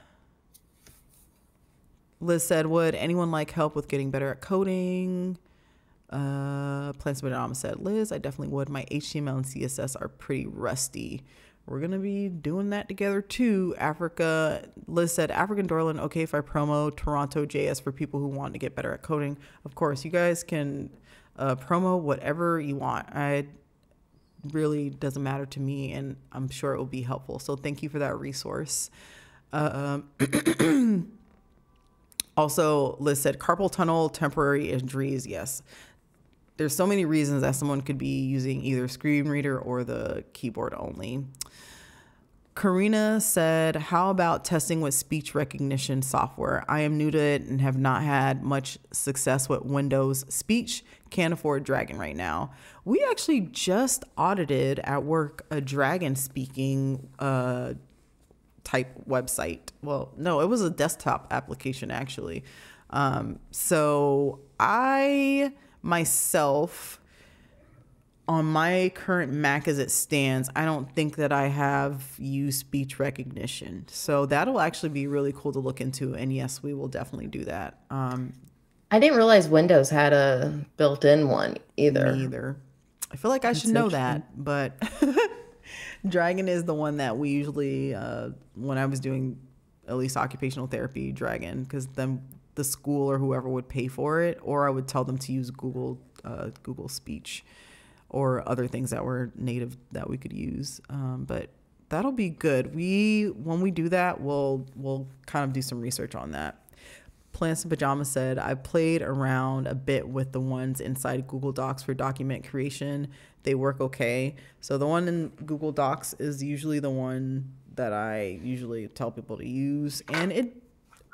Liz said, would anyone like help with getting better at coding? Plants Madama said, Liz, I definitely would. My HTML and CSS are pretty rusty. We're going to be doing that together too. Liz said, African Dorland, okay if I promo Toronto JS for people who want to get better at coding. Of course, you guys can promo whatever you want. It really doesn't matter to me, and I'm sure it will be helpful. So thank you for that resource. Also, Liz said, carpal tunnel, temporary injuries. Yes. There's so many reasons that someone could be using either screen reader or the keyboard only. Karina said, how about testing with speech recognition software? I am new to it and have not had much success with Windows speech. Can't afford Dragon right now. We actually just audited at work a Dragon speaking type website. Well, no, it was a desktop application actually. So I myself, on my current Mac as it stands, I don't think that I have used speech recognition. So that'll actually be really cool to look into. And yes, we will definitely do that. I didn't realize Windows had a built-in one either. Me either. I feel like I should know that, but Dragon is the one that we usually, when I was doing at least occupational therapy, Dragon, because then the school or whoever would pay for it, or I would tell them to use Google Speech or other things that were native that we could use. But that'll be good. When we do that, we'll kind of do some research on that. Plants in Pajama said, I played around a bit with the ones inside Google Docs for document creation. They work okay. So the one in Google Docs is usually the one that I usually tell people to use, and it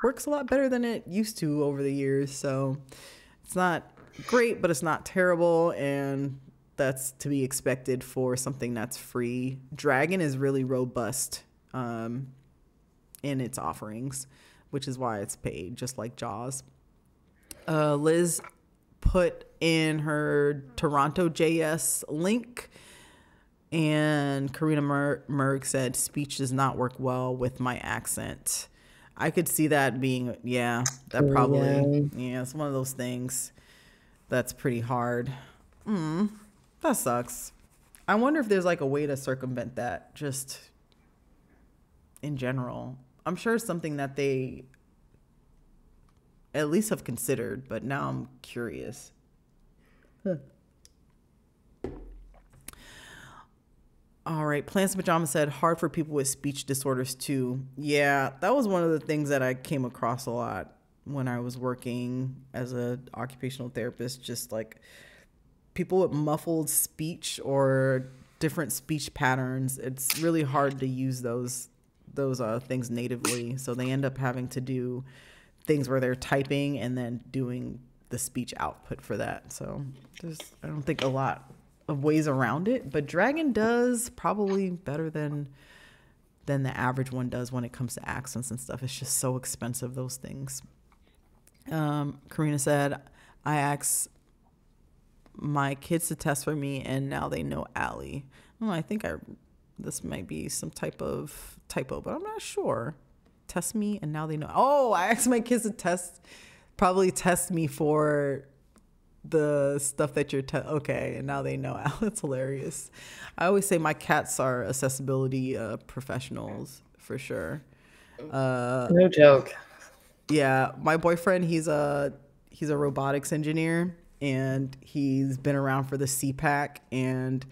works a lot better than it used to over the years. So it's not great, but it's not terrible, and that's to be expected for something that's free. Dragon is really robust in its offerings, which is why it's paid, just like Jaws. Liz put in her Toronto JS link, and Karina Merg said, speech does not work well with my accent. I could see that being, yeah, that probably, yeah, it's one of those things that's pretty hard. That sucks. I wonder if there's like a way to circumvent that, just in general. I'm sure it's something that they at least have considered, but now I'm curious. All right. Plants in Pajama said, hard for people with speech disorders too. Yeah, that was one of the things that I came across a lot when I was working as an occupational therapist, just like people with muffled speech or different speech patterns. It's really hard to use those things natively. So they end up having to do things where they're typing and then doing the speech output for that. So there's, I don't think, a lot of ways around it, but Dragon does probably better than the average one does when it comes to accents and stuff. It's just so expensive, those things. Karina said, I asked my kids to test for me and now they know Allie. I think this might be some type of typo, but I'm not sure. Test me and now they know. Oh, I asked my kids to probably test me for the stuff that you're okay, and now they know. That's hilarious. I always say my cats are accessibility professionals for sure. No joke. Yeah, my boyfriend, he's a robotics engineer, and he's been around for the CPAC, and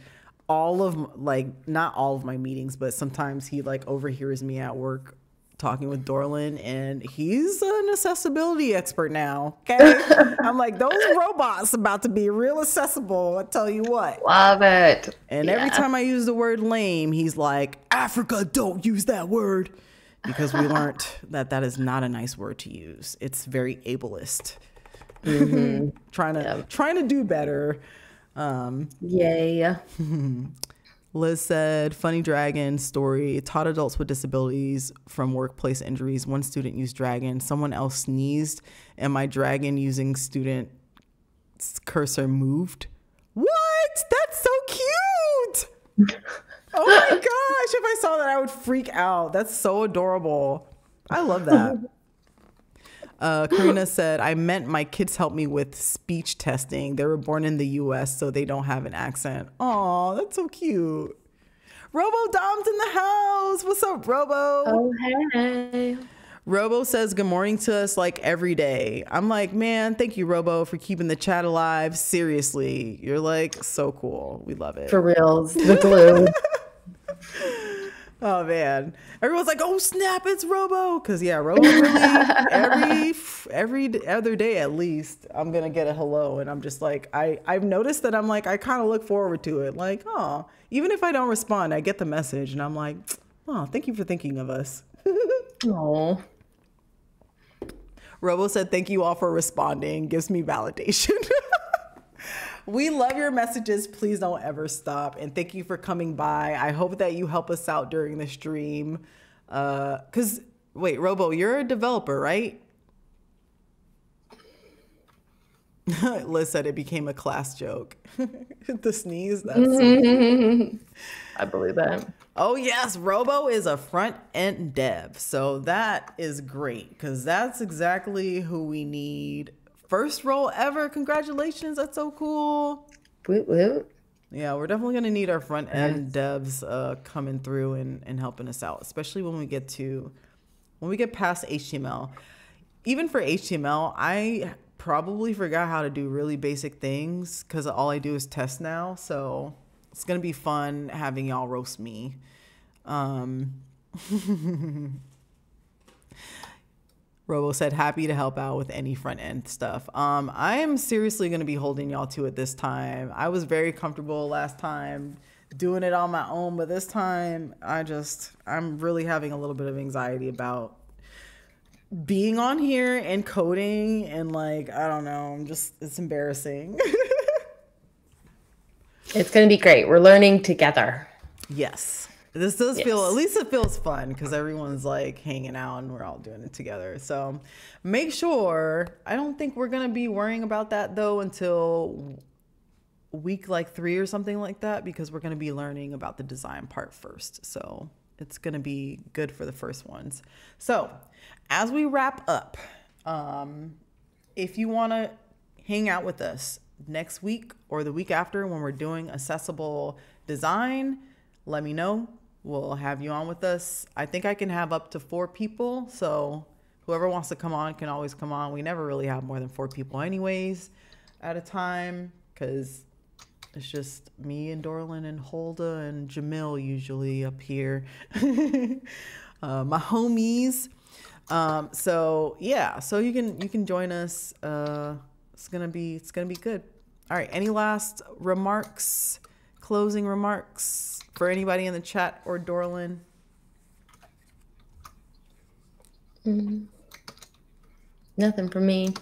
not all of my meetings, but sometimes he like overhears me at work talking with Dorland, and he's an accessibility expert now. Okay. I'm like, those robots about to be real accessible. I tell you what. Love it. And every time I use the word lame, he's like, Africa, don't use that word. Because we learned that is not a nice word to use. It's very ableist. Trying to do better. Yay. Liz said, funny dragon story. Taught adults with disabilities from workplace injuries. One student used dragon. Someone else sneezed, and my dragon using student cursor moved. What? That's so cute. Oh my gosh. If I saw that, I would freak out. That's so adorable. I love that. Karina said, I meant my kids helped me with speech testing. They were born in the U.S., so they don't have an accent. Aw, that's so cute. Robo Dom's in the house. What's up, Robo? Oh, hey. Robo says good morning to us like every day. I'm like, man, thank you, Robo, for keeping the chat alive. Seriously, you're like so cool. We love it. For reals, the glue. Oh man, everyone's like, "Oh snap, it's Robo!" Because yeah, Robo really every other day at least, I'm gonna get a hello, and I'm just like, I've noticed that I'm like, I kind of look forward to it. Like, oh, even if I don't respond, I get the message, and I'm like, oh, thank you for thinking of us. Oh. Robo said, "Thank you all for responding. Gives me validation." We love your messages. Please don't ever stop. And thank you for coming by. I hope that you help us out during the stream. Wait, Robo, you're a developer, right? Liz said it became a class joke. The sneeze, that's so I believe that. Oh yes, Robo is a front-end dev. So that is great because that's exactly who we need. First role ever. Congratulations. That's so cool. Woot woot. Yeah, we're definitely going to need our front end devs coming through and helping us out, especially when we get past HTML. Even for HTML, I probably forgot how to do really basic things because all I do is test now. So it's going to be fun having y'all roast me. Robo said, happy to help out with any front end stuff. I am seriously going to be holding y'all to it this time. I was very comfortable last time doing it on my own, but this time I'm really having a little bit of anxiety about being on here and coding and like, I don't know, it's embarrassing. It's going to be great. We're learning together. Yes. This does feel, at least it feels fun because everyone's like hanging out and we're all doing it together. So make sure, I don't think we're going to be worrying about that though until week like 3 or something like that, because we're going to be learning about the design part first. So it's going to be good for the first ones. So as we wrap up, if you want to hang out with us next week or the week after when we're doing accessible design, let me know. We'll have you on with us. I think I can have up to 4 people. So whoever wants to come on can always come on. We never really have more than 4 people anyways at a time because it's just me and Dorlin and Holda and Jamil usually up here. My homies. So yeah, so you can join us. It's gonna be good. All right. Any last remarks? Closing remarks for anybody in the chat or Dorlin? Nothing for me.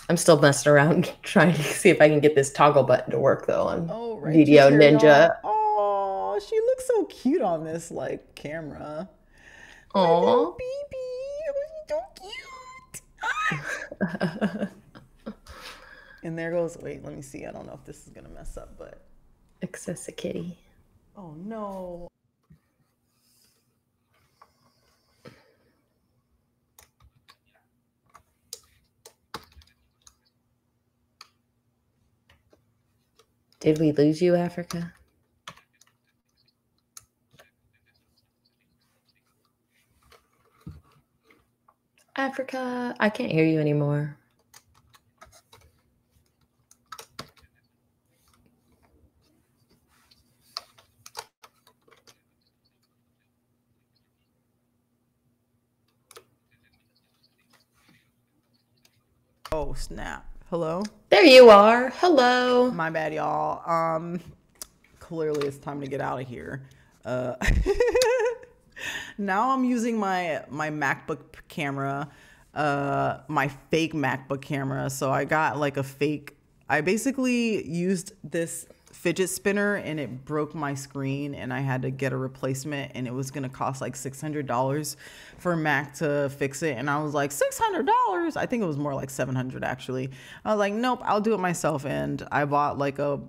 I'm still messing around trying to see if I can get this toggle button to work though on Video Ninja. Oh, she looks so cute on this like camera. Oh, baby, oh, so cute. And there goes. Wait, let me see. I don't know if this is gonna mess up, but. Access a kitty. Oh no. Did we lose you, Africa? Africa, I can't hear you anymore. Oh snap. Hello? There you are. Hello. My bad, y'all. Clearly it's time to get out of here. Now I'm using my MacBook camera, my fake MacBook camera. So I got like a fake, I basically used this fidget spinner and it broke my screen and I had to get a replacement, and it was going to cost like $600 for Mac to fix it. And I was like, $600? I think it was more like 700 actually. I was like, nope, I'll do it myself. And I bought like a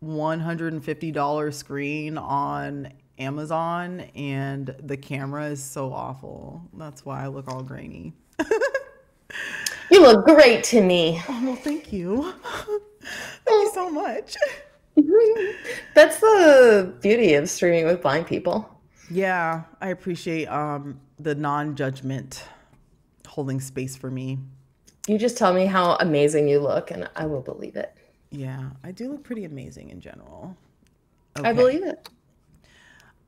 $150 screen on Amazon, and the camera is so awful. That's why I look all grainy. You look great to me. Oh, well, thank you. Thank you so much. That's the beauty of streaming with blind people. Yeah, I appreciate the non-judgment holding space for me. You just tell me how amazing you look and I will believe it. Yeah, I do look pretty amazing in general. Okay. I believe it.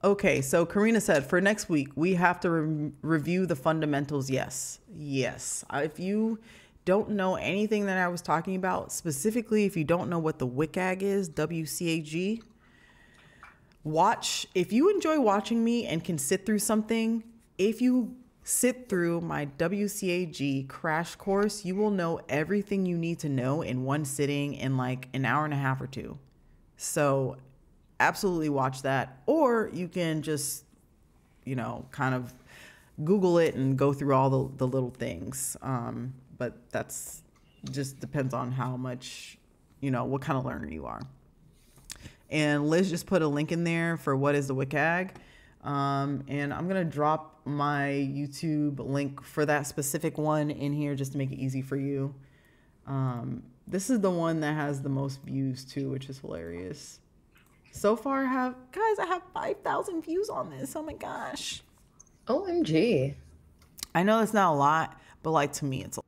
Okay, so Karina said, for next week, we have to review the fundamentals. Yes. If you don't know anything that I was talking about, specifically if you don't know what the WCAG is, WCAG, if you enjoy watching me and can sit through something, if you sit through my WCAG crash course, you will know everything you need to know in one sitting in like an hour and a half or two. So absolutely watch that. Or you can just, kind of Google it and go through all the little things. But that's just depends on how much, what kind of learner you are. And Liz just put a link in there for what is the WCAG. And I'm going to drop my YouTube link for that specific one in here just to make it easy for you. This is the one that has the most views too, which is hilarious. So far I have 5,000 views on this. Oh my gosh. OMG. I know it's not a lot, but like to me, it's a